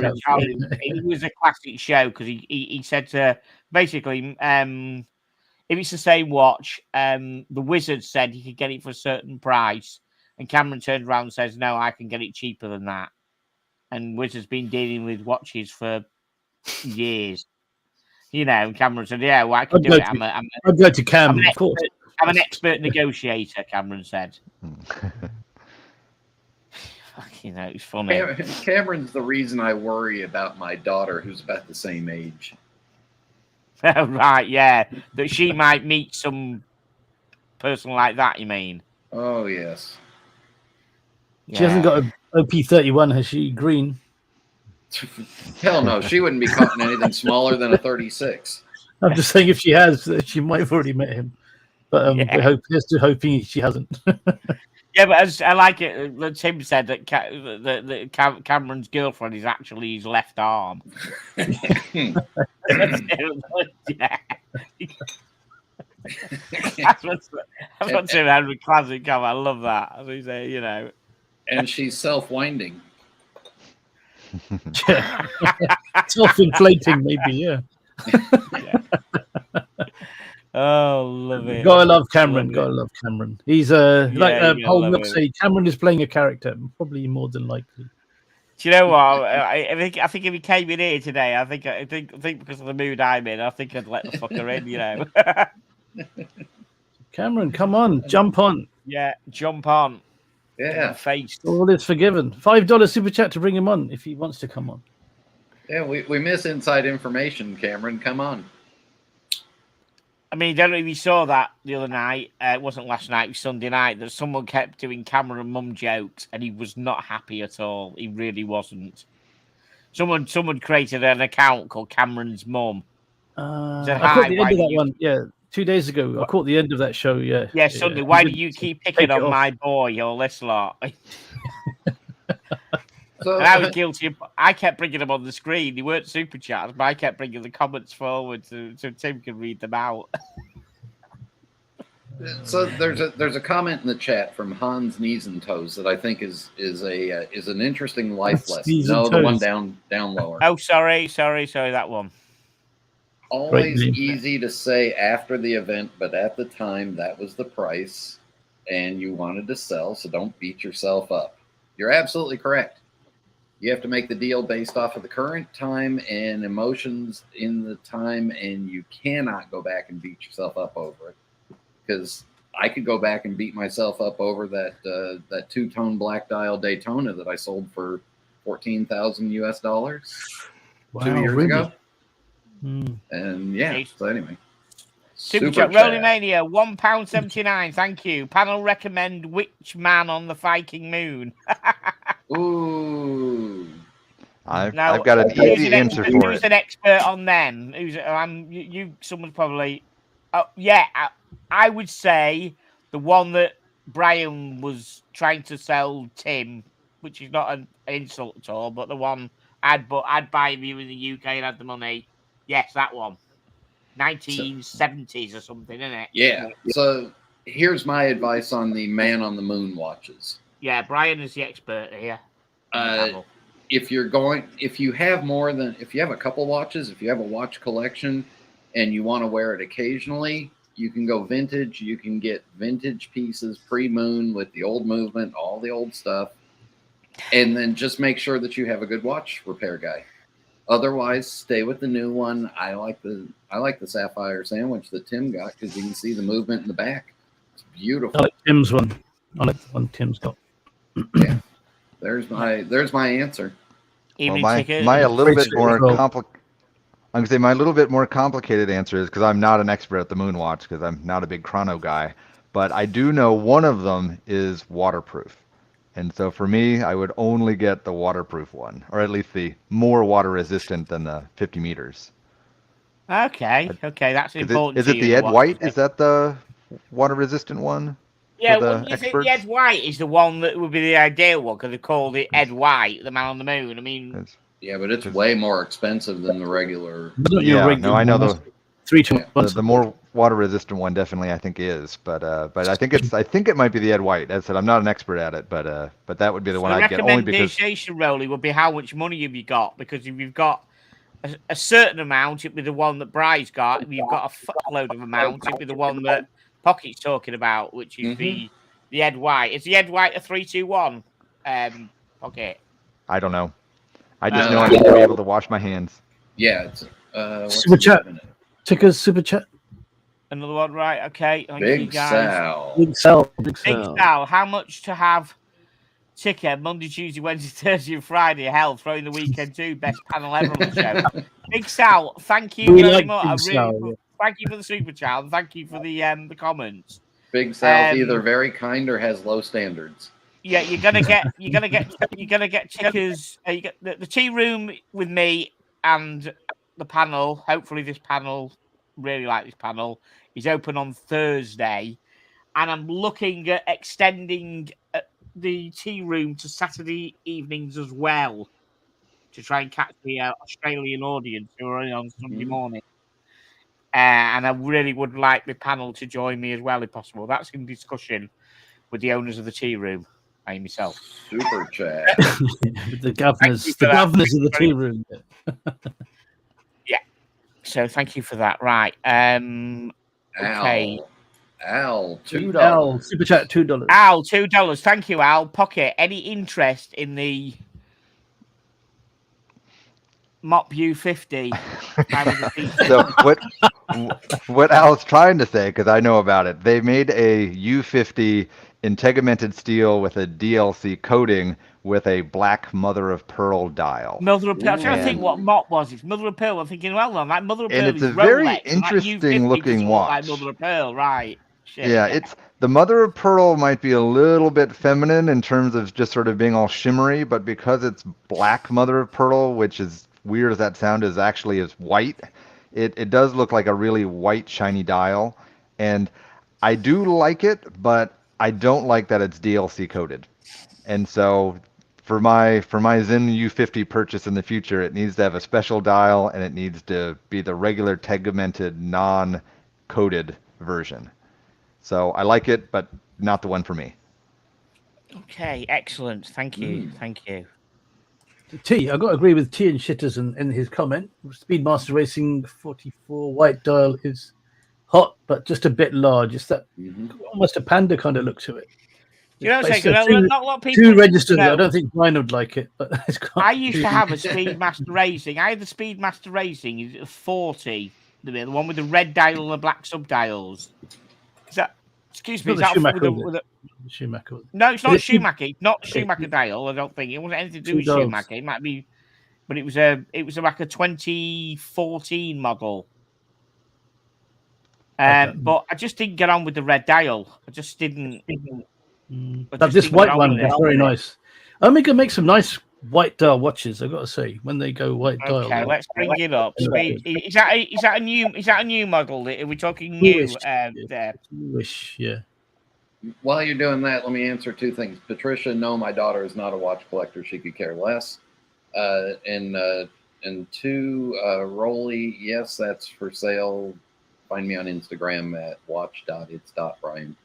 It was a classic show because he said basically, if it's the same watch, the Wizard said he could get it for a certain price, and Cameron turned around and says, "No, I can get it cheaper than that." And Wizard's been dealing with watches for years. And Cameron said, "Yeah, well, I can do it. I'd go to Cam, of course. I'm an expert negotiator," Cameron said. It's funny. Cameron's the reason I worry about my daughter, who's about the same age. Right, yeah. That she might meet some person like that, you mean? Oh, yes. She hasn't got a OP31, has she? Green. Hell no, she wouldn't be caught in anything smaller than a 36. I'm just saying, if she has, she might have already met him. But Yeah. we're still hoping she hasn't. Yeah, but as I like it, Tim said that Cameron's girlfriend is actually his left arm. Yeah. That's what Tim had with classic cover. I love that. As we say, you know. And she's self-winding. Self-inflating, maybe, yeah. Yeah. Oh, love it. Gotta love Cameron. Love Gotta it. love Cameron. He's Yeah, you Paul gotta Milk love say, Cameron is playing a character, probably more than likely. Do you know what? I think if he came in here today, I think because of the mood I'm in, I think I'd let the fucker in. You know. Cameron, come on, jump on. Yeah, jump on. Yeah. Face. All is forgiven. $5 super chat to bring him on if he wants to come on. Yeah, we miss inside information, Cameron. Come on. I mean, I don't know if you saw that the other night. It wasn't last night, it was Sunday night, that someone kept doing Cameron mum jokes and he was not happy at all. He really wasn't. Someone created an account called Cameron's Mum. I caught the end of that one, yeah, 2 days ago. What? I caught the end of that show, yeah. Yeah, Sunday. Why do you keep picking on my boy, all this lot? So, And I was guilty. I kept bringing them on the screen. They weren't super chats, but I kept bringing the comments forward so Tim could read them out. So there's a comment in the chat from Hans Knees and Toes that I think is an interesting life lesson. Knees No, and the one Toes. down lower. Oh, sorry, that one. Always Great name. easy to say after the event, but at the time that was the price, and you wanted to sell, so don't beat yourself up. You're absolutely correct. You have to make the deal based off of the current time and emotions in the time, and you cannot go back and beat yourself up over it. Because I could go back and beat myself up over that two-tone black dial Daytona that I sold for $14,000 US Wow, 2 years really? ago. Hmm. And yeah, so anyway. Super chat. Rolling Mania, £1.79. Thank you. Panel recommend which man on the Viking moon? Ooh. I've Now, got an who's easy an answer expert- for Who's it. an expert on them? Someone's probably. Oh, yeah, I would say the one that Brian was trying to sell Tim, which is not an insult at all, but the one I'd buy him here in the UK and had the money. Yes, that one. 1970s or something, isn't it? Yeah. So here's my advice on the Man on the Moon watches. Yeah, Brian is the expert here. If you have a couple watches, if you have a watch collection and you want to wear it occasionally, you can go vintage. You can get vintage pieces pre-moon with the old movement, all the old stuff. And then just make sure that you have a good watch repair guy. Otherwise, stay with the new one. I like the sapphire sandwich that Tim got because you can see the movement in the back. It's beautiful. I like Tim's one. I like the one Tim's got. Yeah. There's my answer. Evening Well, ticket. my a little bit more Well- I'm gonna say my little bit more complicated answer is because I'm not an expert at the moon watch because I'm not a big chrono guy, but I do know one of them is waterproof, and so for me, I would only get the waterproof one, or at least the more water resistant than the 50 meters. Okay, that's important. Is it the Ed White? Is that the water resistant one? Yeah, for the well, you think experts? the Ed White is the one that would be the ideal one because they called it Ed White, the man on the moon. I mean, It's- Yeah, but it's way more expensive than the regular. Not your Yeah, regular no, I know one, the 3 to 1. the more water resistant one definitely I think is, but I think it might be the Ed White. As I said, I'm not an expert at it, but that would be the one I'd get only because recommendation, Rolly, would be how much money have you got? Because if you've got a certain amount, it'd be the one that Bry's got. If you've got a fuckload of amount, it'd be the one that Pocket's talking about, which is the Ed White. Is the Ed White a 321? Pocket. I don't know. I just know I need to be able to wash my hands. Yeah, it's what's Super the chat. name of it? Tickers, super chat. Another one, right? Okay. Thank you, Big guys. Sal. Big Sal. Big Big Sal. Sal, how much to have ticker Monday, Tuesday, Wednesday, Thursday, and Friday? Hell, throwing the weekend too. Best panel ever on the show. Big Sal, thank you We very like much. Big I Sal, really, yeah. thank you for the super chat. And thank you for the comments. Big Sal's Um, either very kind or has low standards. Yeah, you're gonna get tickers. You get the tea room with me and the panel. Hopefully, this panel really like this panel. He's open on Thursday, and I'm looking at extending the tea room to Saturday evenings as well, to try and catch the Australian audience who are only on Sunday morning. And I really would like the panel to join me as well, if possible. That's in discussion with the owners of the tea room and myself. Super chat. With the governors of the tea room. Yeah. So thank you for that. Right. Okay. Al, $2. Al, super chat $2. Al, $2. Thank you, Al. Pocket. Any interest in the Mop U50? So what Al's trying to say, because I know about it, they made a U50 integumented steel with a DLC coating with a black mother of pearl dial. Mother of pearl. I'm trying to think what Mop was. It's mother of pearl. I'm thinking, well done, that mother of pearl. And it's is a very Rolex, interesting looking watch. Like mother of pearl, right? Shit. Yeah, it's the mother of pearl might be a little bit feminine in terms of just sort of being all shimmery, but because it's black mother of pearl, which is weird as that sound is actually is white, it does look like a really white shiny dial. And I do like it, but I don't like that it's DLC coated. And so for my Zen U50 purchase in the future, it needs to have a special dial and it needs to be the regular tegumented non-coated version. So I like it, but not the one for me. Okay, excellent. Thank you. Thank you. T, I've got to agree with T and Shitters in his comment. Speedmaster Racing 44 white dial is hot, but just a bit large. It's that almost a panda kind of look to it. You know what I'm saying? Not a lot of people. Two registers. I don't think mine would like it, but it's I used to have a Speedmaster Racing. I had the Speedmaster Racing 40, the one with the red dial and the black subdials. Is that? Excuse me. Is that Schumacher? No, it's not Schumacher. It's not Schumacher dial. I don't think it wasn't anything to do with Schumacher. It might be, but it was like a 2014 model. But I just didn't get on with the red dial. I just didn't. But this white one is very nice. Omega makes some nice white dial watches. I've got to say, when they go white dial. Okay, let's bring it up. Is that a new model? Are we talking new? There. Newish, yeah. While you're doing that, let me answer two things. Patricia, no, my daughter is not a watch collector. She could care less. And two, Rolly, yes, that's for sale. Find me on Instagram at watch.its.brian.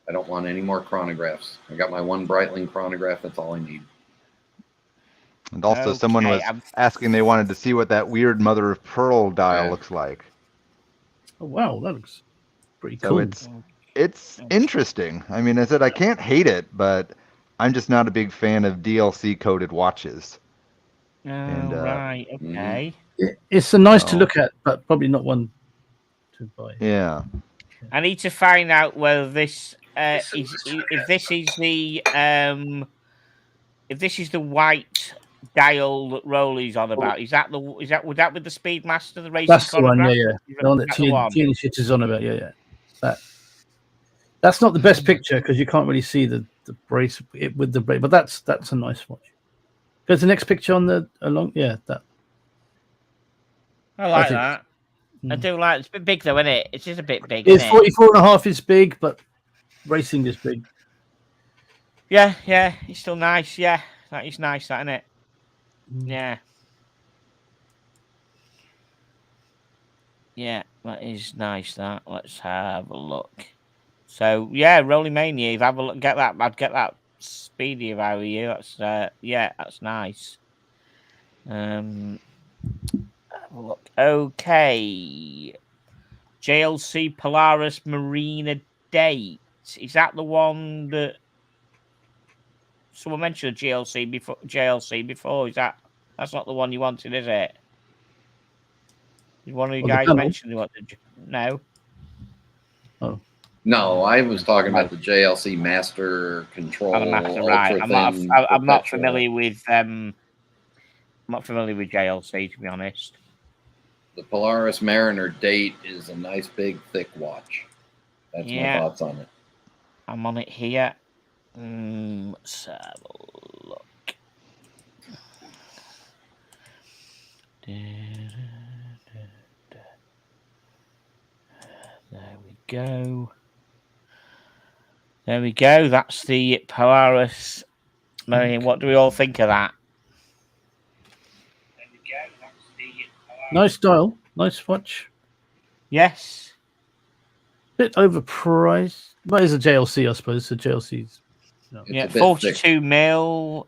I don't want any more chronographs. I got my one Breitling chronograph. That's all I need. And also someone was asking, they wanted to see what that weird mother of pearl dial looks like. Oh, wow. That looks pretty cool. So it's interesting. I mean, I said I can't hate it, but I'm just not a big fan of DLC coated watches. Right. Okay. It's a nice to look at, but probably not one to buy. Yeah. I need to find out whether this if this is the white dial that Rolly's on about. Would that be the Speedmaster, the racing? That's the one, yeah. The one that T Shit is on about, yeah. That's not the best picture because you can't really see the brace with the brace, but that's a nice watch. There's the next picture on that. I like that. I do like it. It's a bit big though, isn't it? It's just a bit big. It's 44.5 is big, but racing is big. Yeah, it's still nice. Yeah, that is nice, that, isn't it? Yeah. Yeah, that is nice, that. Let's have a look. So, yeah, Rolling Mania, if I have a look, I'd get that speedy if I were you. That's, that's nice. Have a look. Okay. JLC Polaris Marina Date. Is that the one that someone mentioned JLC before? That's not the one you wanted, is it? Did one of you guys mention you wanted? No. Oh. No, I was talking about the JLC Master Control. Right. I'm not familiar with JLC, to be honest. The Polaris Mariner Date is a nice big thick watch. That's my thoughts on it. I'm on it here. Let's have a look. go. There we go. That's the Polaris. What do we all think of that? There we go. That's the Polaris. Nice dial. Nice watch. Yes. Bit overpriced. But it's a JLC, I suppose. So JLC's. No. Yeah, a bit 42 thick. mil.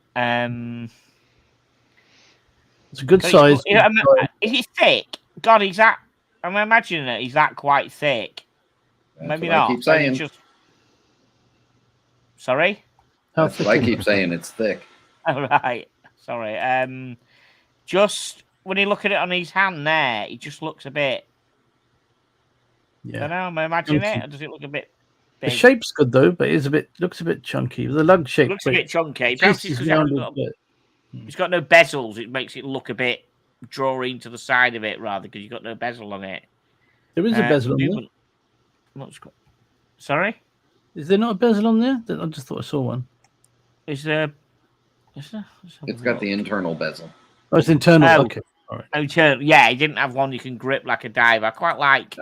It's a good size. Is he thick? God, he's that. I'm imagining that he's that quite thick. That's Maybe what I not. keep saying. Maybe just... Sorry? That's what I keep saying. It's thick. All right. Sorry. Just when you look at it on his hand there, he just looks a bit. I don't know. Am I imagining it? Or does it look a bit big? The shape's good though, but it's looks a bit chunky. The lug shape Looks a bit chunky. Perhaps He's he's got no bezels. It makes it look a bit drawing to the side of it rather because you've got no bezel on it. There is a bezel on there. Sorry? Is there not a bezel on there? I just thought I saw one. Is there? It's got the internal bezel. Oh, it's internal. Oh. Okay. All right. Internal. Yeah, he didn't have one you can grip like a dive. I quite like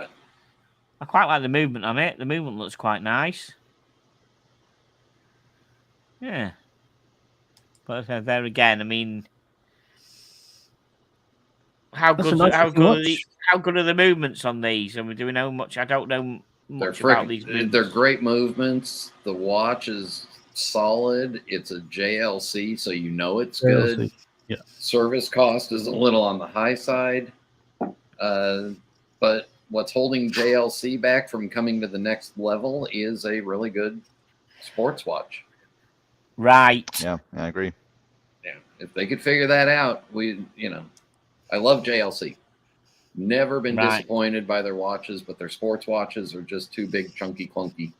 the movement on it. The movement looks quite nice. Yeah. But there again, I mean, how good are the movements on these? And do we know much? I don't know much about these movements. They're great movements. The watch is solid. It's a JLC, so you know it's good. Yeah. Service cost is a little on the high side. But what's holding JLC back from coming to the next level is a really good sports watch. Right. Yeah, I agree. Yeah. If they could figure that out, I love JLC. Never been disappointed by their watches, but their sports watches are just too big, chunky, clunky.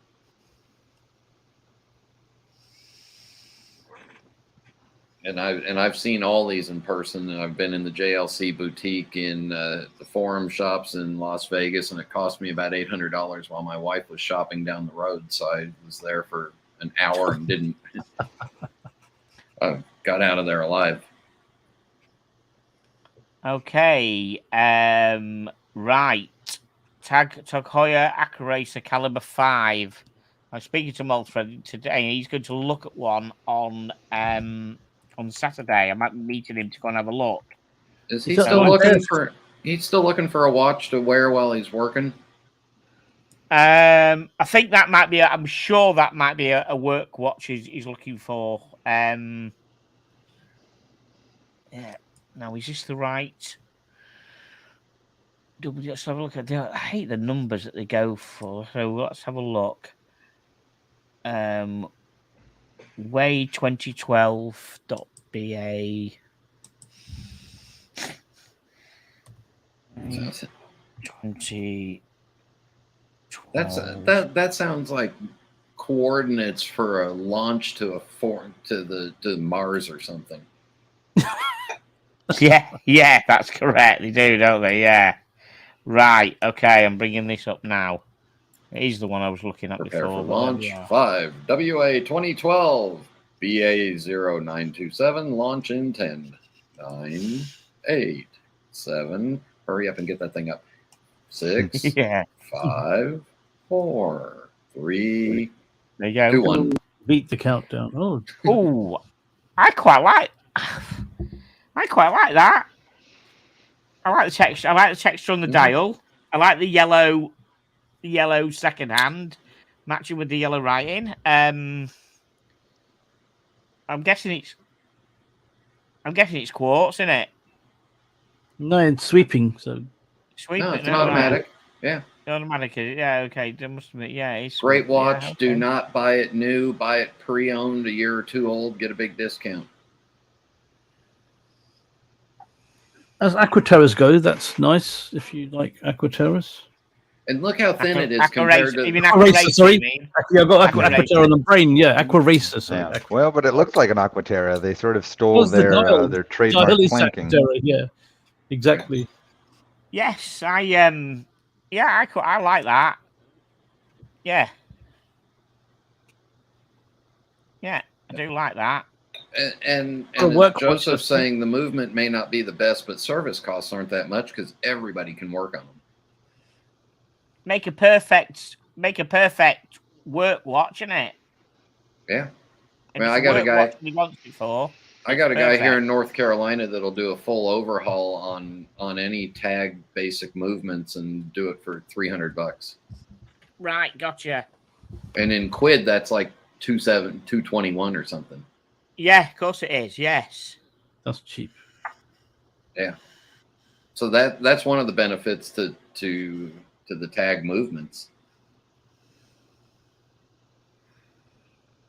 And I've seen all these in person. And I've been in the JLC boutique in the Forum shops in Las Vegas, and it cost me about $800 while my wife was shopping down the road. So I was there for an hour and didn't. Got out of there alive. Okay. Right. Tag Heuer Accuracer Caliber 5. I'm speaking to Malfred today, and he's going to look at one on Saturday. I might be meeting him to go and have a look. Is he still looking for? He's still looking for a watch to wear while he's working. I think that might be. I'm sure that might be a work watch he's looking for. Yeah. Now, is this the right? Let's have a look at. I hate the numbers that they go for. So let's have a look. Way 2012.ba. 20. That sounds like coordinates for a launch to Mars or something. Yeah, that's correct. They do, don't they? Yeah. Right. Okay, I'm bringing this up now. He's the one I was looking at Prepare before. for launch 5 WA 2012 BA 0927 launch in 10 9 8 7. Hurry up and get that thing up. 6 5 4 3 there you go. 2 1. Beat the countdown. Oh, I quite like that. I like the texture. I like the texture on the dial. I like the yellow second hand matching with the yellow writing. I'm guessing it's quartz, isn't it? No, it's sweeping. So sweeping. No, it's an automatic. Right. Yeah. Automatic. Yeah. Okay. There must be. Yeah. It's great watch. Yeah, okay. Do not buy it new. Buy it pre-owned, a year or two old. Get a big discount. As Aquaterras go, that's nice if you like Aquaterras. And look how thin it is compared to... Aquaracer, sorry. Yeah, I've got Aquaterra on the brain. Yeah, Aquaracer. Sorry. Yeah. Well, but it looks like an Aquaterra. They sort of stole their trademark planking. Yeah, exactly. Yes, I like that. Yeah. Yeah, I do like that. And Joseph's saying the movement may not be the best, but service costs aren't that much because everybody can work on them. Make a perfect make a perfect work watch, isn't it? Yeah. If Well, it's I got a work guy. watch he wants it for. I got a guy Perfect. here in North Carolina that'll do a full overhaul on any tag basic movements and do it for $300. Right, gotcha. And in quid, that's like 221 or something. Yeah, of course it is. Yes. That's cheap. Yeah. So that's one of the benefits to the tag movements.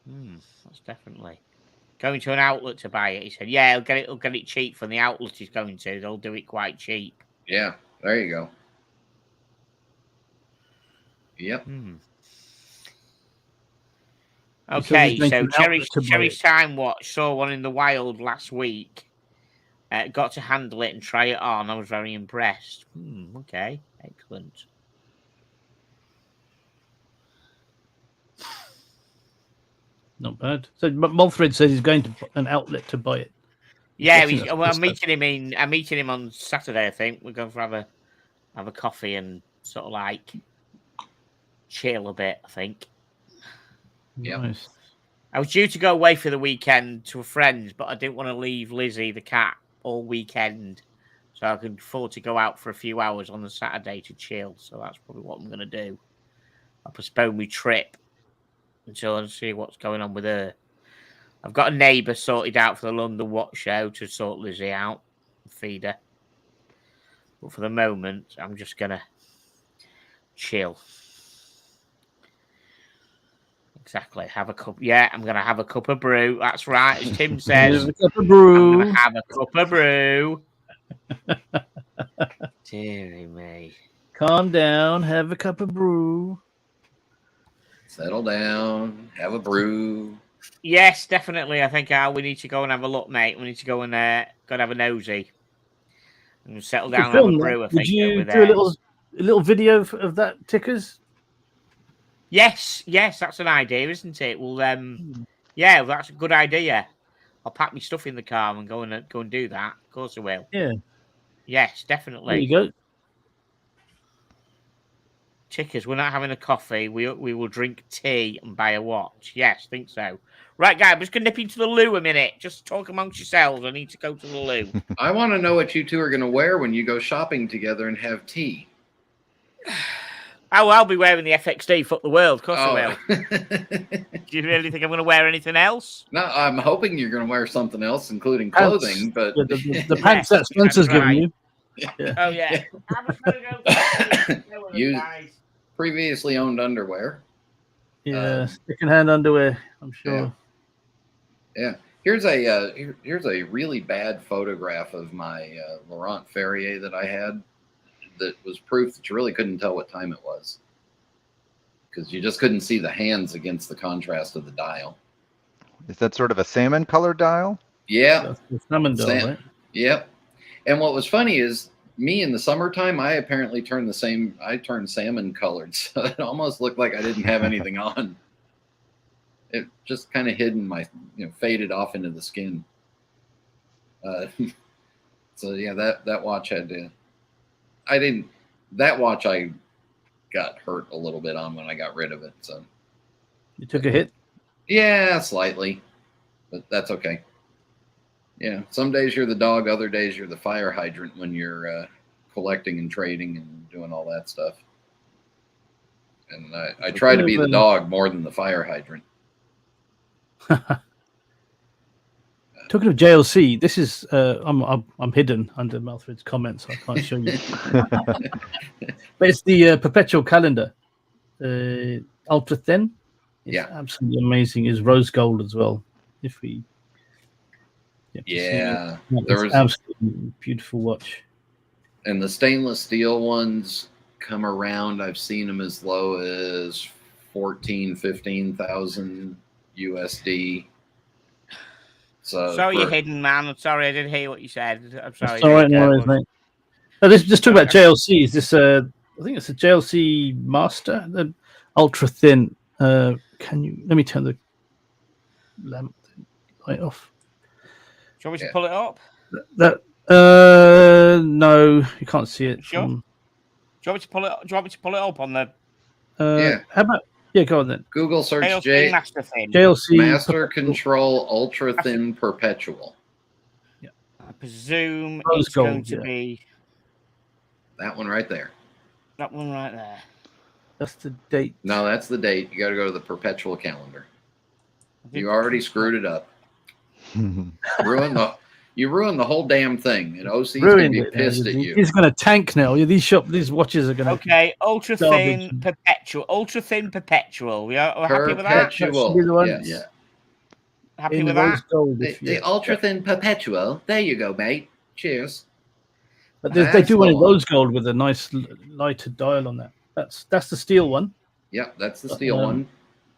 That's definitely going to an outlet to buy it. He said, "Yeah, he'll get it cheap from the outlet he's going to. They'll do it quite cheap." Yeah, there you go. Yep. Okay, so Cherry's Cherry's Time Watch saw one in the wild last week. Got to handle it and try it on. I was very impressed. Okay, excellent. Not bad. So Multhred says he's going to an outlet to buy it. Yeah, I'm meeting him on Saturday. I think we're going to have a coffee and sort of like chill a bit. I think. Yeah. Nice. I was due to go away for the weekend to a friend's, but I didn't want to leave Lizzie the cat all weekend, so I could afford to go out for a few hours on the Saturday to chill. So that's probably what I'm going to do. I'll postpone my trip until I see what's going on with her. I've got a neighbour sorted out for the London Watch Show to sort Lizzie out and feed her. But for the moment, I'm just going to chill. Exactly. Have a cup. Yeah, I'm going to have a cup of brew. That's right. As Tim says, Have a cup of brew. I'm going to have a cup of brew. Deary me. Calm down. Have a cup of brew. Settle down. Have a brew. Yes, definitely. I think we need to go and have a look, mate. We need to go and have a nosy and settle down and have a brew. I think. Would you do a little video of that, Tickers? Yes, that's an idea, isn't it? Well, yeah, that's a good idea. I'll pack my stuff in the car and go and do that. Of course I will. Yeah. Yes, definitely. There you go. Tickers, we're not having a coffee. We will drink tea and buy a watch. Yes, think so. Right, guys, I'm just going to nip into the loo a minute. Just talk amongst yourselves. I need to go to the loo. I want to know what you two are going to wear when you go shopping together and have tea. Oh, I'll be wearing the FXD Foot the World. Of course I will. Do you really think I'm going to wear anything else? No, I'm hoping you're going to wear something else, including clothing. But the pants that Spencer's given you. Yeah. Oh, yeah. I'm just going to go use previously owned underwear. Yeah, second-hand underwear, I'm sure. Yeah. Here's a really bad photograph of my Laurent Ferrier that I had. That was proof that you really couldn't tell what time it was because you just couldn't see the hands against the contrast of the dial. Is that sort of a salmon color dial? Yeah. That's the salmon dial, right? Yep. And what was funny is me in the summertime, I apparently turned salmon colored. So it almost looked like I didn't have anything on. It just kind of hidden faded off into the skin. So yeah, that watch had to, that watch I got hurt a little bit on when I got rid of it. So you took a hit? Yeah, slightly, but that's okay. Yeah, some days you're the dog, other days you're the fire hydrant when you're collecting and trading and doing all that stuff. And I try to be the dog more than the fire hydrant. Talking of JLC, this is I'm hidden under Malthrid's comments, so I can't show you. But it's the perpetual calendar, ultra thin. It's absolutely amazing. It's rose gold as well. If we, there was absolutely beautiful watch. And the stainless steel ones come around. I've seen them as low as 15,000 USD. So sorry, you're hidden, man. I'm sorry, I didn't hear what you said. I'm sorry. It's all right, no worries, mate. No, just talk about JLC. Is this I think it's a JLC Master, the ultra thin. Let me turn the lamp light off. Do you want me to pull it up? No, you can't see it. Sure. Do you want me to pull it up on the Yeah. How about go on then. Google search JLC Master Thin. JLC Master Control Ultra Thin Perpetual. I presume Rose it's going gold, to yeah. be That one right there. that one right there. That's the date. No, that's the date. You got to go to the perpetual calendar. I think You already screwed it up. You ruined the whole damn thing, and OC's gonna Ruined be it. pissed at you. He's going to tank now. Yeah, these watches are going to. Okay, ultra Garbage. thin perpetual. Ultra thin perpetual. We're happy with that? That should be the Perpetual. one. Yes. Yeah. Happy In with the rose that? gold. The ultra thin perpetual. There you go, mate. Cheers. But they That's do the one in one. rose gold with a nice lighter dial on that. That's the steel one. Yep, that's the steel one.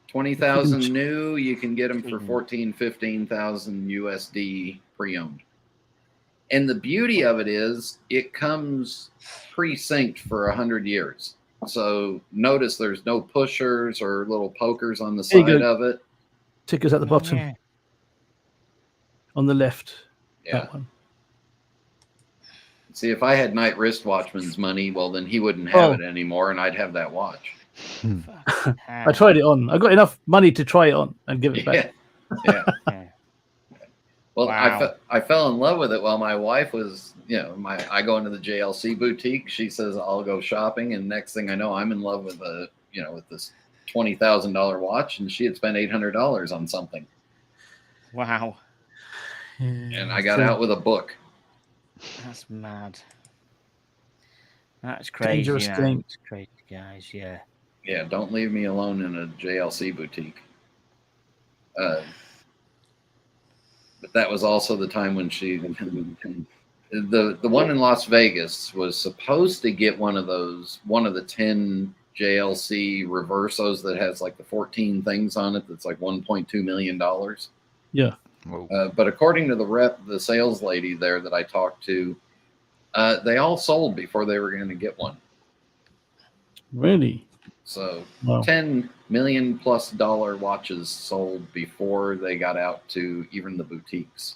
20,000 new. You can get them for 14, 15,000 USD pre-owned. And the beauty of it is it comes pre-synced for 100 years. So notice there's no pushers or little pokers on the There you side go. of it. Tickers at the bottom Yeah. on the left. Yeah. That one. See, if I had Night Wristwatchman's money, well, then he wouldn't have Oh. it anymore, and I'd have that watch. I tried it on. I got enough money to try it on and give it back. Yeah. Yeah. Well, Wow. I fell in love with it while my wife was, I go into the JLC boutique. She says I'll go shopping, and next thing I know, I'm in love with with this $20,000 watch, and she had spent $800 on something, Wow. and I got out with a book. That's mad. That's crazy. Dangerous Man. game. It's crazy, guys. Yeah. Yeah, don't leave me alone in a JLC boutique. But that was also the time when the one in Las Vegas was supposed to get one of the 10 JLC reversos that has like the 14 things on it. That's like $1.2 million. Yeah. But according to the sales lady there that I talked to, they all sold before they were going to get one. Really? So Wow. $10 million+ watches sold before they got out to even the boutiques.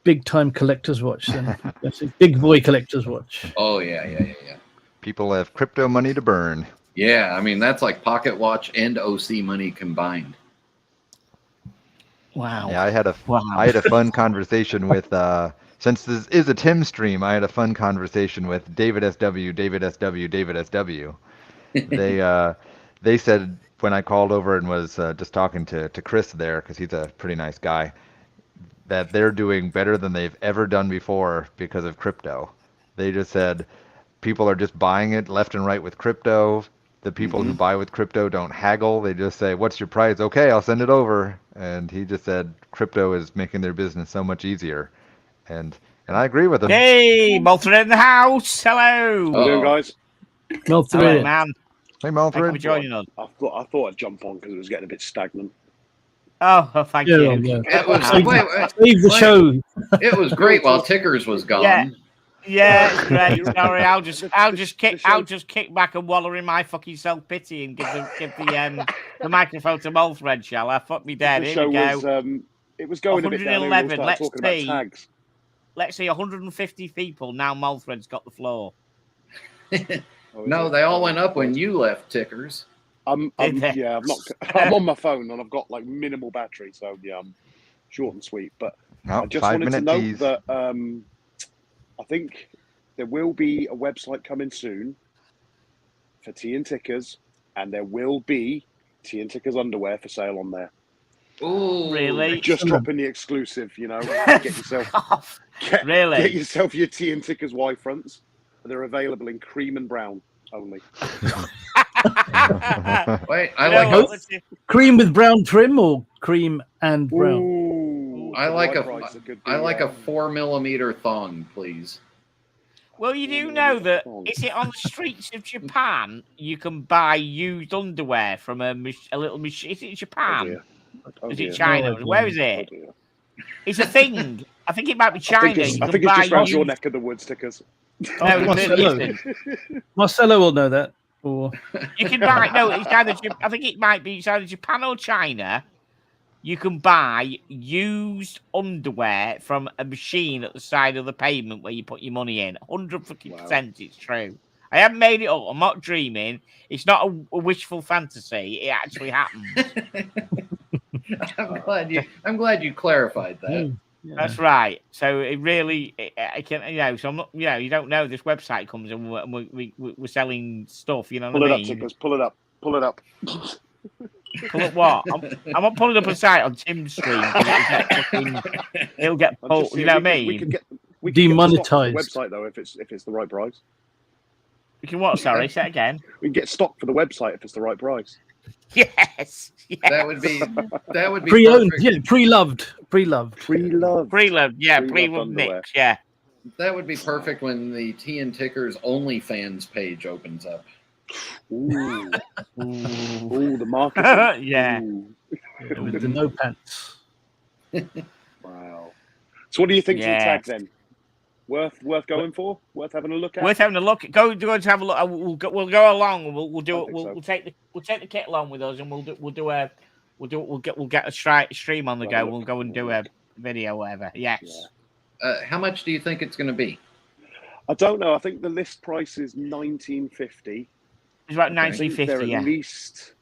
Big time collector's watch then. That's a big boy collector's watch. Oh yeah. People have crypto money to burn. Yeah, I mean that's like pocket watch and OC money combined. Wow. Yeah, I had a fun conversation with since this is a Tim stream, I had a fun conversation with David SW. They said when I called over and was just talking to Chris there, because he's a pretty nice guy, that they're doing better than they've ever done before because of crypto. They just said people are just buying it left and right with crypto. The people who buy with crypto don't haggle. They just say, "What's your price?" "Okay, I'll send it over." And he just said crypto is making their business so much easier. And I agree with him. Hey, Malta in the house. Hello. How you doing, guys? Hello, man. Hey, Thank you for Malthred. joining us. I thought I'd jump on because it was getting a bit stagnant. Oh, thank Yeah, you. yeah. It was Leave the show. it was great while Tickers was gone. Yeah. Yeah, it's great. Sorry, I'll just kick back and wallow in my fucking self pity and give the microphone to Malthred, shall I? Fuck me dead. The Here show we go. was it was going a bit down. 111, Let's talking about see. tags. Let's see, 150 people. Now Malthred's got the floor. No, they all went up when you left, Tickers. I'm Did not. I'm on my phone and I've got like minimal battery, so yeah, I'm short and sweet. But Oh, I just wanted to 5-minute note tease. that I think there will be a website coming soon for Tea and Tickers, and there will be Tea and Tickers underwear for sale on there. Ooh, Really? Just dropping the exclusive, Get yourself, Really? get yourself your Tea and Tickers Y fronts. They're available in cream and brown only. Wait, You know what? Let's see. Cream with brown trim or cream and brown? Ooh, I for like the a right price, it could be, I like a 4mm thong, please. Well, you do know that is it on the streets of Japan you can buy used underwear from a little machine? Is it Japan? Oh, Is dear. it China? No, Where is Oh, it? dear. It's a thing. I think it might be I China. think it's, You I can think it's buy just around your used- neck of the woods, Tickers. No, Marcelo. listen, Marcelo will know that. Or you can buy. No, it's either. I think it might be. It's either Japan or China. You can buy used underwear from a machine at the side of the pavement where you put your money in. 100% it's true. I haven't made it up. I'm not dreaming. It's not a wishful fantasy. It actually happened. I'm glad you clarified that. Yeah. That's right. So it really, I can, you know. So I'm not, you know, you don't know. This website comes and we're selling stuff. You know what I mean? Pull it up, Tickers. Pull it up. Pull it up. Pull up what? I'm not pulling up a site on Tim's stream. It'll get pulled. You know what I mean? We could get Demonetized. stock for the website though if it's the right price. We can what? Sorry, say it again. We can get stock for the website if it's the right price. Yes. That would be Pre-owned, perfect. yeah, pre-loved. Pre-loved. Pre-loved, yeah, Pre-loved pre-loved underwear. mix, yeah. That would be perfect when the Tea and Tickers OnlyFans page opens up. Ooh, the marketing. Yeah. Ooh. With the no pants. Wow. So, what do you think to the Yeah. tag then? Worth going for? Worth having a look at? Worth having a look. Go to have a look. We'll go along. And we'll do I it. think We'll so. take the kit along with us, and we'll get a stream on the Have a go. look. We'll go and do a video, whatever. Yes. Yeah. How much do you think it's going to be? I don't know. I think the list price is $19.50. It's about I think they're 1950. at Yeah. least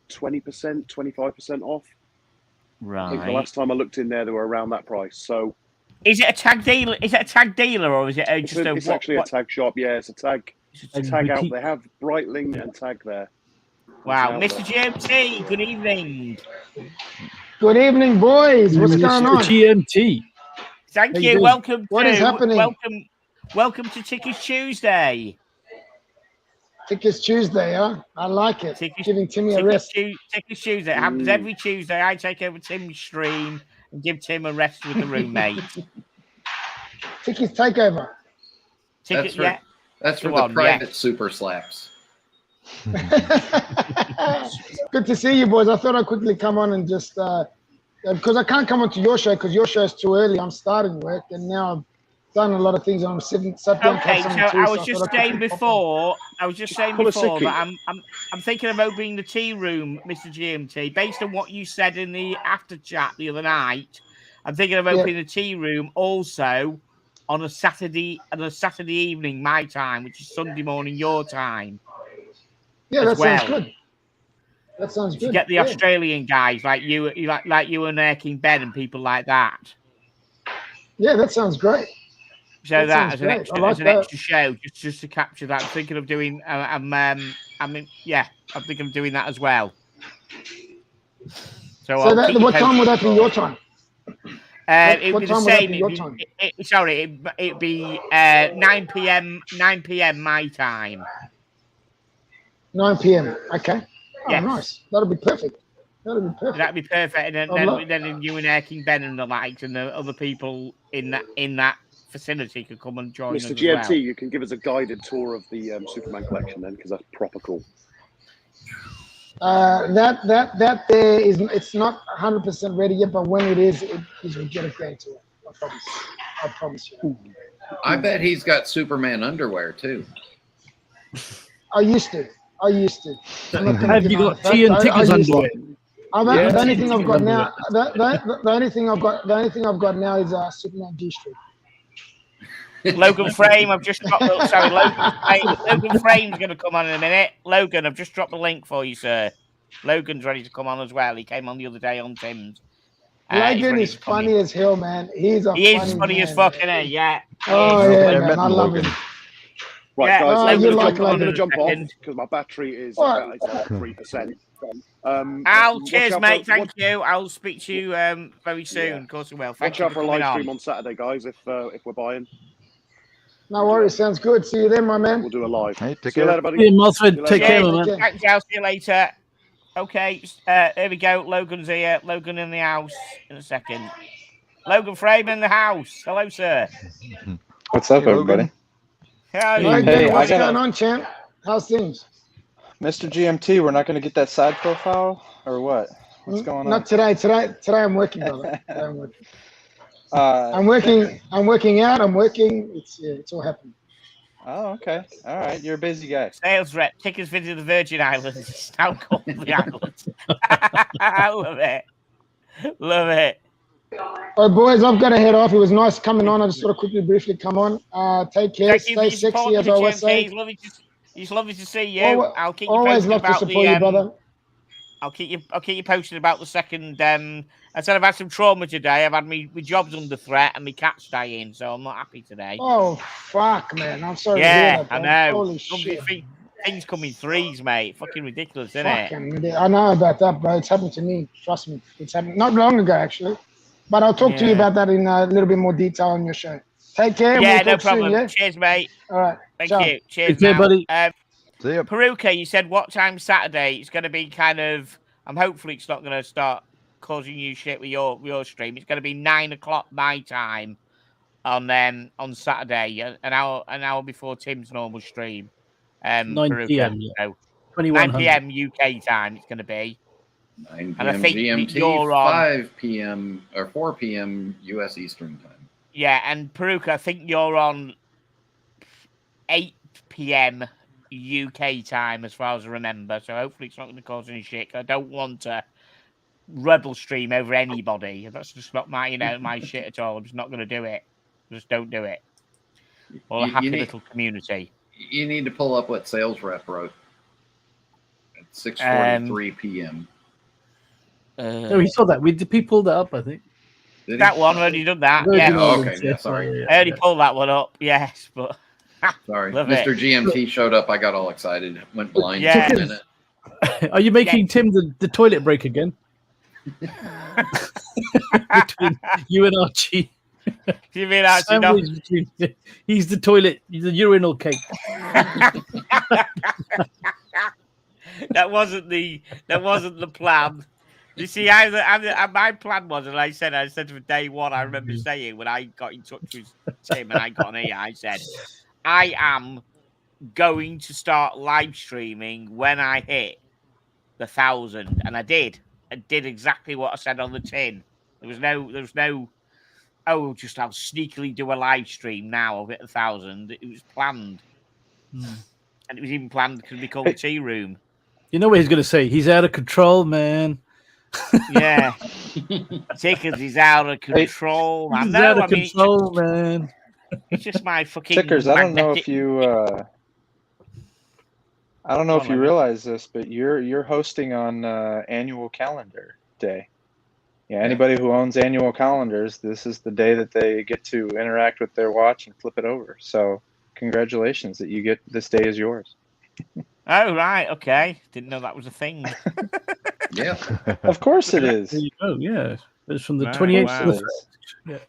20%, 25% off. I think the Right. last time I looked in there, they were around that price. So Is it a tag dealer? Is it a tag dealer or is it it's, just it's actually a tag shop. Yeah, it's a tag. a Tag out. boutique. They have Breitling and Tag there. Wow, It's Mr. an outlet. GMT, good evening. Good evening, boys. What's going on? GMT. Thank How you. you doing? Welcome. What to, is happening? Welcome to Tickers Tuesday. Tickets Tuesday, huh? I like it. Tickets- Giving Timmy a rest. Tickers Tuesday. It happens every Tuesday. I take over Tim's stream and give Tim a rest with the roommate. Tickets takeover. Ticket, That's right. yeah. That's for Go the on, private super slaps. Good to see you, boys. I thought I'd quickly come on and just because I can't come onto your show because your show is too early. I'm starting work and now I've done a lot of things. I'm sat down. Okay, so I was just saying that before. I was just saying Pull a before sickie. that I'm thinking of opening the tea room, Mr. GMT, based on what you said in the after chat the other night. I'm thinking of opening the tea room also on a Saturday evening, my time, which is Sunday morning your time. Yeah, as that sounds well. good. That sounds To good. get the Yeah. Australian guys like you and Erking Ben and people like that. Yeah, that sounds great. So That that sounds as an great. extra, I like as an that. extra show, just to capture that. I'm thinking of doing. I'm thinking of doing that as well. So I'll that, keep you what time would that be posted. your time? It'd what be the time would that same. be your time? It'd be 9 p.m. 9 p.m. my time. 9 p.m. Okay. Oh, Yes. nice. That'll be perfect. That'll be perfect. That'd be perfect. And I'd love- then you and Erking Ben and the likes and the other people in that vicinity could come and join us Mr. as GMT, well. you can give us a guided tour of the Superman collection then, because that's proper cool. That there is, it's not 100% ready yet, but when it is we'll get a great tour. I promise you. I bet he's got Superman underwear too. I used to. I'm not gonna Have you deny got the fact. tea and I tickers used to. underwear? The only tea thing and I've got tickers now, the only thing I've got now is Superman G-string. Logan Frame, I've just dropped. Logan Frame's going to come on in a minute. Logan, I've just dropped the link for you, sir. Logan's ready to come on as well. He came on the other day on Tim's. He's Logan ready is to come funny in. as hell, man. He's a He is funny man. as fuck, isn't he? Yeah. Oh He is. yeah, Never man. met I love Logan. him. Right, Yeah, guys, oh, I'm you going like to Logan. jump off Second. because my battery is What? it's at 3%. Cheers, watch out mate. for- Thank you. I'll speak to you very soon. Yeah. Of course, we will. Thank Watch you out for a coming live on. stream on Saturday, guys, if we're buying. No worries. Sounds good. See you then, my man. We'll do a live. Hey, take See you care. later, buddy. Yeah, Marthred, See take you care, later. my man. Take care. Thanks, I'll see you later. Okay, here we go. Logan's here. Logan in the house in a second. Logan Frame in the house. Hello, sir. What's up, Hey, everybody? Logan. How are you? Logan, Hey, what's I got going on, champ? How's things? Mr. GMT, we're not going to get that side profile, or what? What's going on? Not today. Today I'm working, brother. Today I'm working. Uh, I'm working out. I'm working. It's all happening. oh, okay. All right. You're a busy guy. Sales rep, tickets visit the Virgin Islands. It's now called the Islands. I love it. Love it. All right, boys, I've got to head off. It was nice coming on. I just want to quickly, briefly come on. Take care. Thank you for Stay your support, sexy, as I always GMT. say. It's lovely to see you. I'll keep you Always posted love to about support the. you, brother. I'll keep you posted about the second. I said I've had some trauma today. I've had my job's under threat and my cat's dying, so I'm not happy today. Oh, fuck, man. I'm sorry to hear that, bro. I know. Holy shit. Things come in threes, mate. Fucking ridiculous, isn't it? Fucking, I know about that, bro. It's happened to me. Trust me. It's happened not long ago, actually. But I'll talk to you about that in a little bit more detail on your show. Take care. Yeah, we'll no talk problem. Soon, yeah? Cheers, mate. All right. Thank Ciao. you. Cheers, Take care, buddy. See ya. Peruka, you said what time Saturday? It's going to be kind of. Hopefully it's not going to start causing you shit with your stream. It's going to be 9 o'clock my time on Saturday, an hour before Tim's normal stream. 9 Peruka. p.m. So 2100. 9 p.m. UK time. It's going to be 9 p.m. And I think GMT, you're on- 5 p.m. or 4 p.m. U.S. Eastern time. Yeah, and Peruka, I think you're on 8 p.m. UK time, as far as I remember. So hopefully it's not going to cause any shit. I don't want to rebel stream over anybody. That's just not my, my shit at all. I'm just not going to do it. Just don't do it. Or a happy little community. You need to pull up what sales rep wrote at 6:43 p.m. Oh, he saw that. Did he pull that up, I think? Did he? That one, already done that. Virgin Yeah. Oh, Islands, okay. Yeah, sorry. I already pulled that one up. Yes, but Sorry. Love Mr. it. GMT showed up. I got all excited. Went blind Yeah. for a minute. Are you making Tim the toilet break again? Between you and Archie. You mean actually not? Sandwich between- He's the toilet, the urinal cake. That wasn't the plan. You see, my plan was, and I said from day one, I remember saying when I got in touch with Tim and I got on here, I said, I am going to start live streaming when I hit the 1,000, and I did. I did exactly what I said on the tin. There was no. Oh, just I'll sneakily do a live stream now. I'll hit 1,000. It was planned, and it was even planned to be called the Tea Room. You know what he's going to say? He's out of control, man. Yeah, Tickers is out of control. I He's know. out of control, man. It's just my fucking. Tickers, I don't know magnetic- if you I don't know if you realize this, but you're hosting on annual calendar day. Yeah, anybody who owns annual calendars, this is the day that they get to interact with their watch and flip it over. So congratulations that you get this day is yours. Oh right, okay. Didn't know that was a thing. Yeah. Of course it is. There you go. Yeah, it's from the Wow, 28th wow. to the 1st.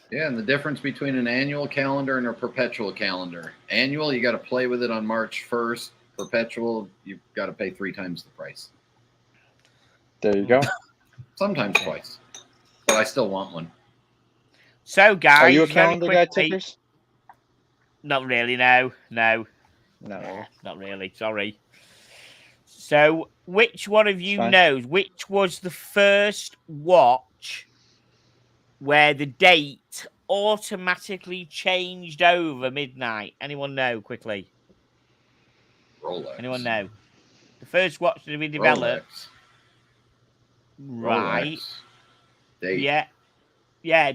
Yeah, and the difference between an annual calendar and a perpetual calendar. Annual, you got to play with it on March 1st. Perpetual, you've got to pay 3 times the price. There you go. Sometimes twice. But I still want one. So, guys, Are you a very calendar guy, quickly- Tickers? Not really. No. No. Not really. Sorry. So, which one of you Fine. knows which was the first watch where the date automatically changed over midnight? Anyone know quickly? Rolex. Anyone know? The first watch to be developed. Rolex. Right. Rolex. Date. Yeah.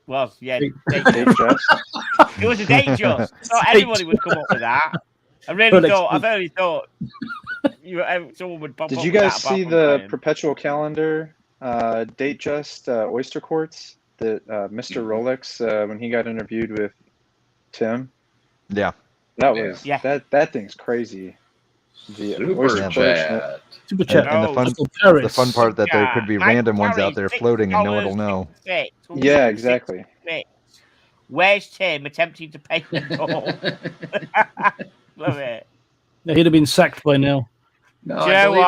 Was date Date just. just. It was a date just. Not everybody would come up with that. I really thought someone would pop Did up you with guys that apart see from the Brian. perpetual calendar date just oyster quartz that Mr. Rolex when he got interviewed with Tim? Yeah. That was Yeah. that thing's crazy. The Super oyster quartz. chat. Super chat. And Oh, the fun part that there could be Mike random ones Carey, out there floating and no one will know. Yeah, exactly. Where's Tim attempting to pay the all? Love it. Yeah, he'd have been sacked by now. No, Do you I know believe-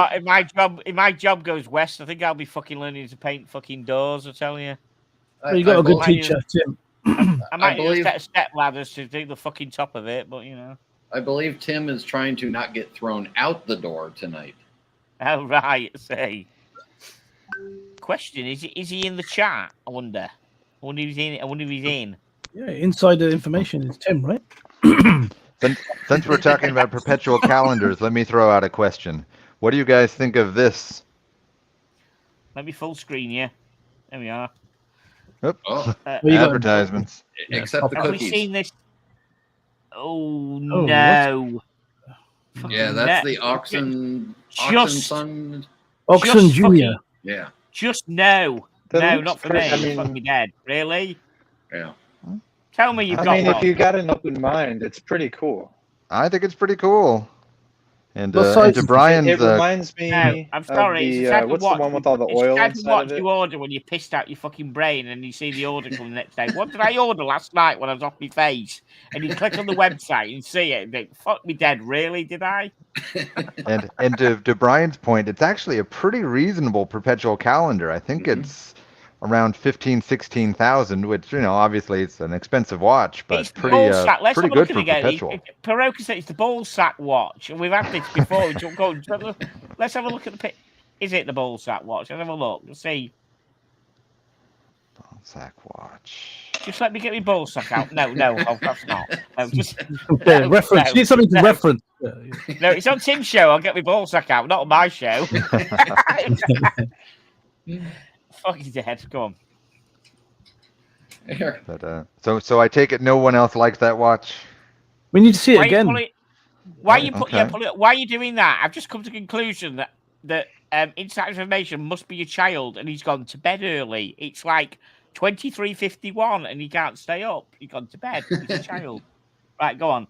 what? If my job goes west, I think I'll be fucking learning to paint fucking doors. I tell you, Well, you got a good believe- teacher, Tim. I might need believe- a set of step ladders to do the fucking top of it, but I believe Tim is trying to not get thrown out the door tonight. Oh right, see. Question: Is he in the chat? I wonder. I wonder if he's in. Yeah, insider information is Tim, right? Since we're talking about perpetual calendars, let me throw out a question. What do you guys think of this? Let me full screen you. There we are. Oop. Oh, you got- Advertisements. except the Have we cookies. seen this? Oh, Oh, no. Yeah, Fucking that's no. the Oxen Just- Sun. Oxen Just Junior. Yeah, Just no. That No, looks not for pretty- me. I mean- Fuck me dead. Really? yeah. Tell me you've I got mean, one. if you got an open mind, it's pretty cool. I think it's pretty cool. And, What and size to is it? Brian's, It reminds me No, I'm sorry. It's of the type the of what's watch the one with all the it's the oil type of inside watch of it? you order when you pissed out your fucking brain and you see the order come the next day. What did I order last night when I was off my face? And you click on the website and see it and think, fuck me dead, really? Did I? and to Brian's point, it's actually a pretty reasonable perpetual calendar. I think Mhm. it's around 16,000, which, you know, obviously it's an expensive watch, but It's the pretty ball sack. Let's pretty have a look good at for it again. perpetual. Peroka said it's the ball sack watch. And we've had this before. Let's have a look at the pic. Is it the ball sack watch? Let's have a look. Let's see. Sack watch. Just let me get my ball sack out. No, of course not. No, just, Yeah, no, reference. no, You need something to no. reference. No, it's on Tim's show. I'll get my ball sack out, not on my show. Fucking dead. Go on. Here. But so I take it no one else likes that watch. We need to see it Why again. Why are you doing that? I've just come to the conclusion that inside information must be a child, and he's gone to bed early. It's like 23:51, and he can't stay up. He's gone to bed. He's a child. Right, go on.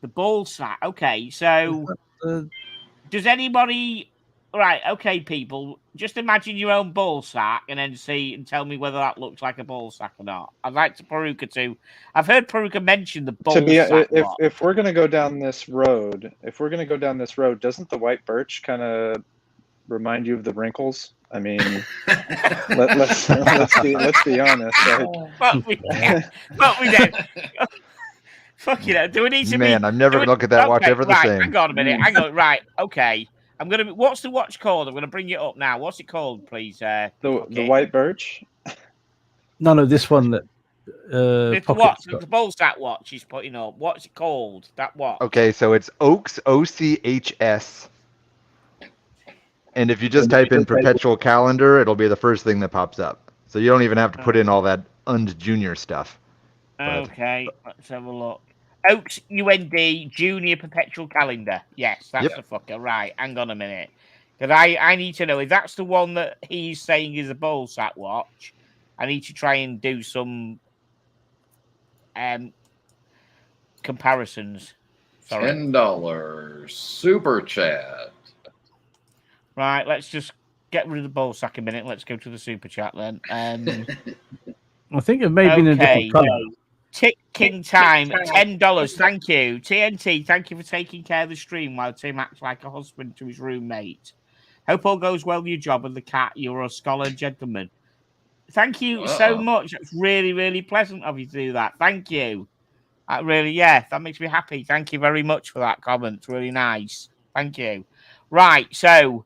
The ball sack. Okay, so does anybody? Right, okay, people. Just imagine your own ball sack, and then see and tell me whether that looks like a ball sack or not. I'd like to Peruka too. I've heard Peruka mention the ball sack. If we're gonna go down this road, doesn't the white birch kind of remind you of the wrinkles? I mean, let's be honest. Fuck me dead. Fuck me dead. Fuck you know. Do we need to Man, I'm never gonna look at that watch ever the same. Hang on a minute. Hang on. Right. Okay. I'm gonna. What's the watch called? I'm gonna bring it up now. What's it called, please? The white birch. No, this one that. The watch, the ball sack watch he's putting up. What's it called? That watch. Okay, so it's Oaks, OCHS. And if you just type in perpetual calendar, it'll be the first thing that pops up. So you don't even have to put in all that Und Junior stuff. Okay, let's have a look. Oaks UND Junior Perpetual Calendar. Yes, that's the fucker. Right, hang on a minute. Because I need to know if that's the one that he's saying is a ball sack watch. I need to try and do some comparisons. Sorry. $10 super chat. Right, let's just get rid of the ball sack a minute. Let's go to the super chat then. I think it may have been a different colour. Ticking time, $10. Thank you. TNT, thank you for taking care of the stream while Tim acts like a husband to his roommate. Hope all goes well with your job and the cat. You're a scholar gentleman. Thank you so much. That's really, really pleasant of you to do that. Thank you. That makes me happy. Thank you very much for that comment. It's really nice. Thank you. Right, so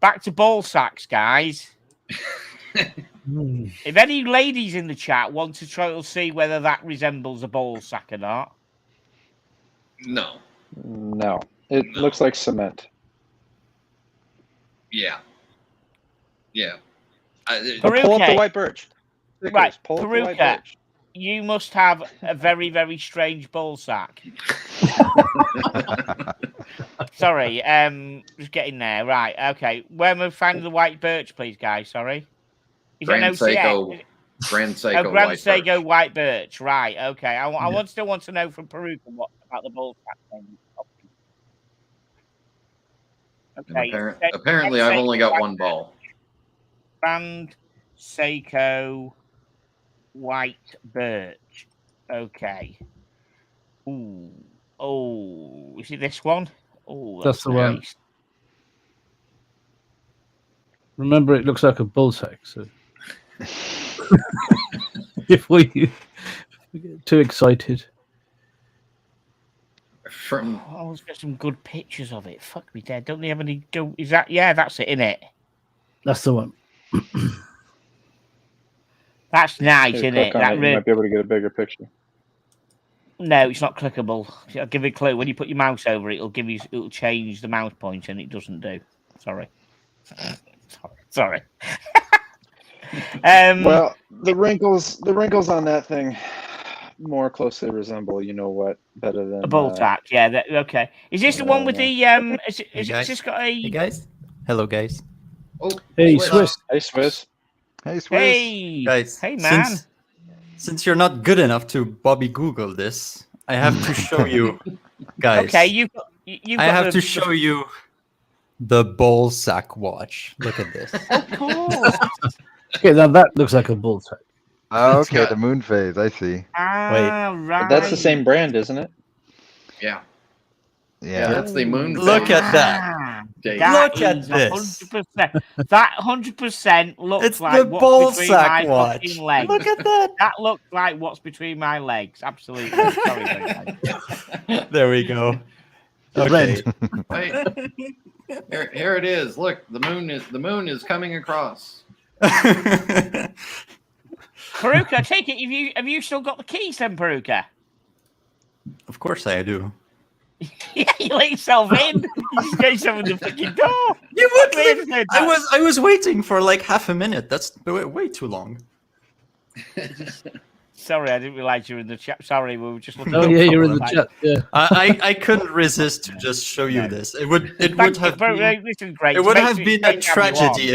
back to ball sacks, guys. If any ladies in the chat want to try to see whether that resembles a ball sack or not. No. It looks like cement. Yeah. Pull up the white birch. Right, pull up the white Peruka, birch. you must have a very, very strange ball sack. Sorry, just getting there. Right, okay. Where am I finding the white birch, please, guys? Sorry. Is Grand it an Seiko. OCX? Grand Seiko. Grand white Seiko birch. white birch. Right, okay. I still want to know from Peruka what about the ball sack thing. Okay. Apparently, I've only got one ball. Grand Seiko white birch. Okay. Ooh. Oh, is it this one? Oh, That's the one. nice. Remember, it looks like a bull sack. So before you get too excited. I always get some good pictures of it. Fuck me dead. Don't they have any go? Is that? Yeah, that's it, innit? That's the one. That's nice, isn't it? You might be able to get a bigger picture. No, it's not clickable. I'll give you a clue. When you put your mouse over it, it'll change the mouse point, and it doesn't do. Sorry. Sorry. Well, the wrinkles on that thing more closely resemble, you know what, better than a ball sack. Yeah. Okay. Is this the one with the Is Hey this guys. got Hey a? guys. Hello guys. Oh, Hey, Swiss. Swiss. Hey, Swiss. Hey, Swiss. Hey. Guys. Hey, man. Since you're not good enough to Bobby Google this, I have to show you guys. Okay, you've I got have the- to show you the ball sack watch. Look at this. Of course. Okay, now that looks like a bull sack. Oh, It's okay, got- the moon phase. I see. Ah, right. But that's the same brand, isn't it? Yeah. Yeah. That's the moon. Look phase at that. Ah, date. that Look at is this. 100%. That 100% looks It's like the what's ball between sack my watch. fucking legs. Look at that. That looks like what's between my legs. Absolutely. Sorry, guys. There we go. The Okay. Wait. Here it is. Look, the moon is coming across. Peruka, I take it. Have you still got the keys then, Peruka? Of course I do. Yeah, you let yourself in. You just get yourself in the fucking door. You would Wait, leave- wait, I was waiting for like half a minute. That's way too long. Sorry, I didn't realise you were in the chat. Sorry, we were just looking. Oh, at yeah, a you're in couple the of chat. Yeah. I couldn't resist to just show you No. this. It would Thank have you, been, this is great. it would Makes have it been a great to have you on. tragedy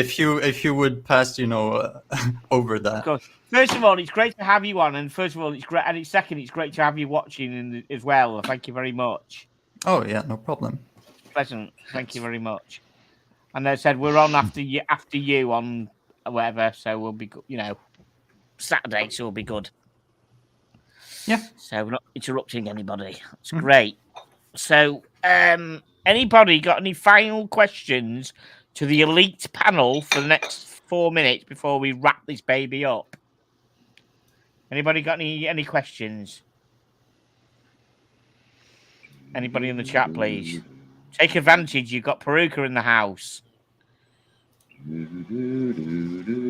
if you would pass over Of that. course. First of all, it's great to have you on, and first of all, it's great, and it's second, it's great to have you watching as well. Thank you very much. Oh yeah, no problem. Pleasant. Thank you very much. And they said we're on after you on whatever, so we'll be good. Saturday, so we'll be good. Yeah. So we're not interrupting anybody. It's great. So, anybody got any final questions to the elite panel for the next 4 minutes before we wrap this baby up? Anybody got any questions? Anybody in the chat, please? Take advantage. You've got Peruka in the house.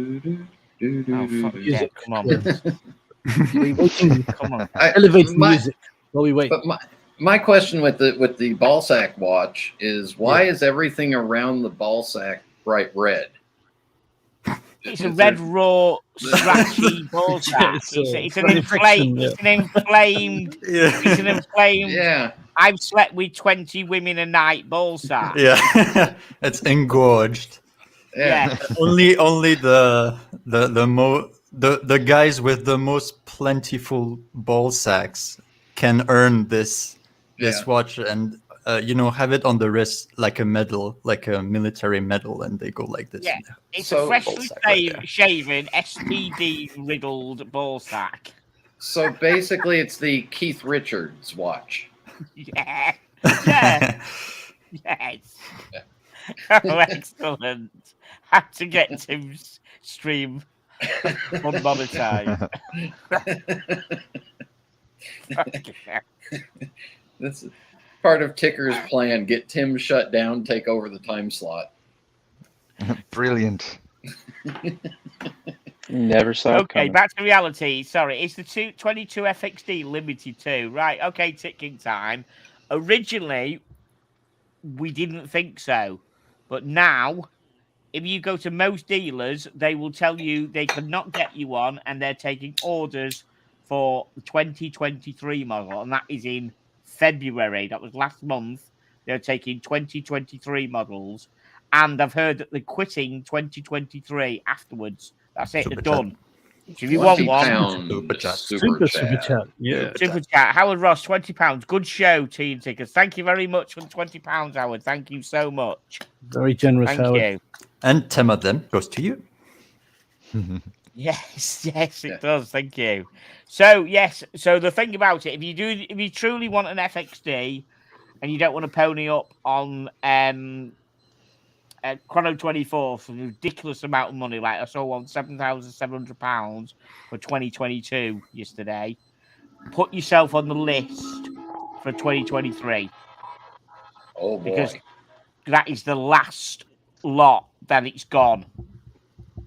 Oh, fuck yeah. Come on. We're waiting. Come on. Elevating music while we wait. But my question with the ball sack watch is why is everything around the ball sack bright red? It's a red, raw, scratchy ball sack. It's an inflamed. Yeah. It's an inflamed. It's an inflamed. Yeah. I've slept with 20 women a night ball sack. Yeah, it's engorged. Yeah. Only the guys with the most plentiful ball sacks can earn this watch and have it on the wrist like a medal, like a military medal, and they go like this. Yeah, it's So- a freshly Ball sack right there. shaven, SPD riddled ball sack. So basically, it's the Keith Richards watch. Yeah. Yeah. Yes. Oh, excellent. Had to get Tim's stream unmonetized. This is part of Ticker's plan. Get Tim shut down, take over the time slot. Brilliant. Never saw it Okay, coming. back to reality. Sorry, it's the 22 FXD Limited 2. Right, okay, ticking time. Originally, we didn't think so. But now, if you go to most dealers, they will tell you they cannot get you one, and they're taking orders for the 2023 model, and that is in February. That was last month. They're taking 2023 models, and I've heard that they're quitting 2023 afterwards. That's it, Super they're chat. done. So if you want one, Super chat. Super Super chat. chat. Yeah. super chat. Howard Ross, £20. Good show, Tea and Tickers. Thank you very much for the £20, Howard. Thank you so much. Very generous, Thank Howard. you. And 10 of them goes to you. Yes, yes, it Yeah. does. Thank you. So yes, so the thing about it, if you truly want an FXD and you don't want to pony up on Chrono 24 for a ridiculous amount of money, like I saw one £7,700 for 2022 yesterday, put yourself on the list for 2023 Oh boy. because that is the last lot that it's gone.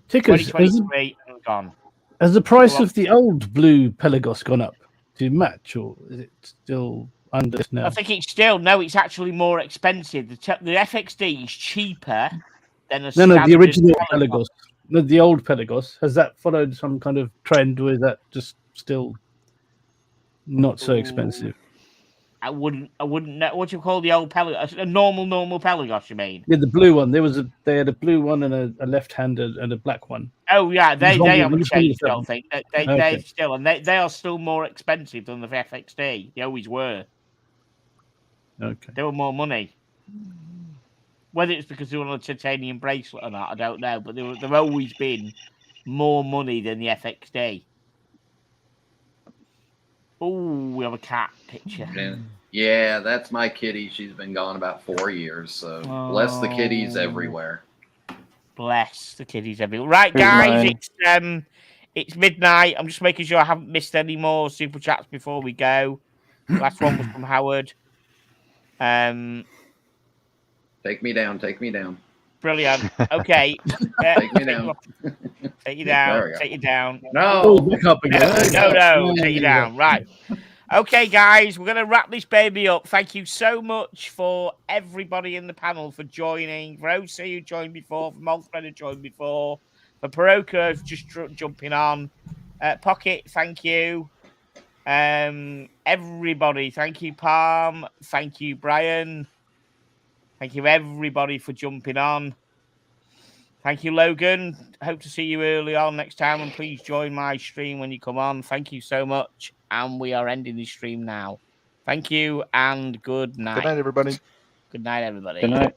Tickers, 2023 and gone. has the price Go on. of the old blue Pelagos gone up to match, or is it still under this now? I think it's still it's actually more expensive. The FXD is cheaper than a No, the standard original Pelagos. Pelagos. The old Pelagos, has that followed some kind of trend, or is that just still not so expensive? I wouldn't know. What do you call the old Pelagos? A normal Pelagos, you mean? Yeah, the blue one. They had a blue one and a left-handed and a black one. Oh yeah, they haven't Which one changed. I is don't think they Okay. still, and they are still more expensive than the FXD. They always were. Okay. They were more money. Whether it's because they were on a titanium bracelet or not, I don't know. But they've always been more money than the FXD. Oh, we have a cat picture. Yeah, that's my kitty. She's been gone about 4 years. So bless the kitties everywhere. Bless the kitties everywhere. Right, Here's guys, mine. it's midnight. I'm just making sure I haven't missed any more super chats before we go. Last one was from Howard. Take me down. Take me down. Brilliant. Okay. Take me down. Take you down. There we go. Take you down. No. Back up again. No. Take you down. Right. Okay, guys, we're going to wrap this baby up. Thank you so much for everybody in the panel for joining. For OC who joined before, for Malthred who joined before, for Paroko just jumping on. Pocket, thank you. Everybody, thank you, Palm. Thank you, Brian. Thank you, everybody, for jumping on. Thank you, Logan. Hope to see you early on next time, and please join my stream when you come on. Thank you so much, and we are ending the stream now. Thank you, and good night. Good night, everybody. Good night, everybody. Good night.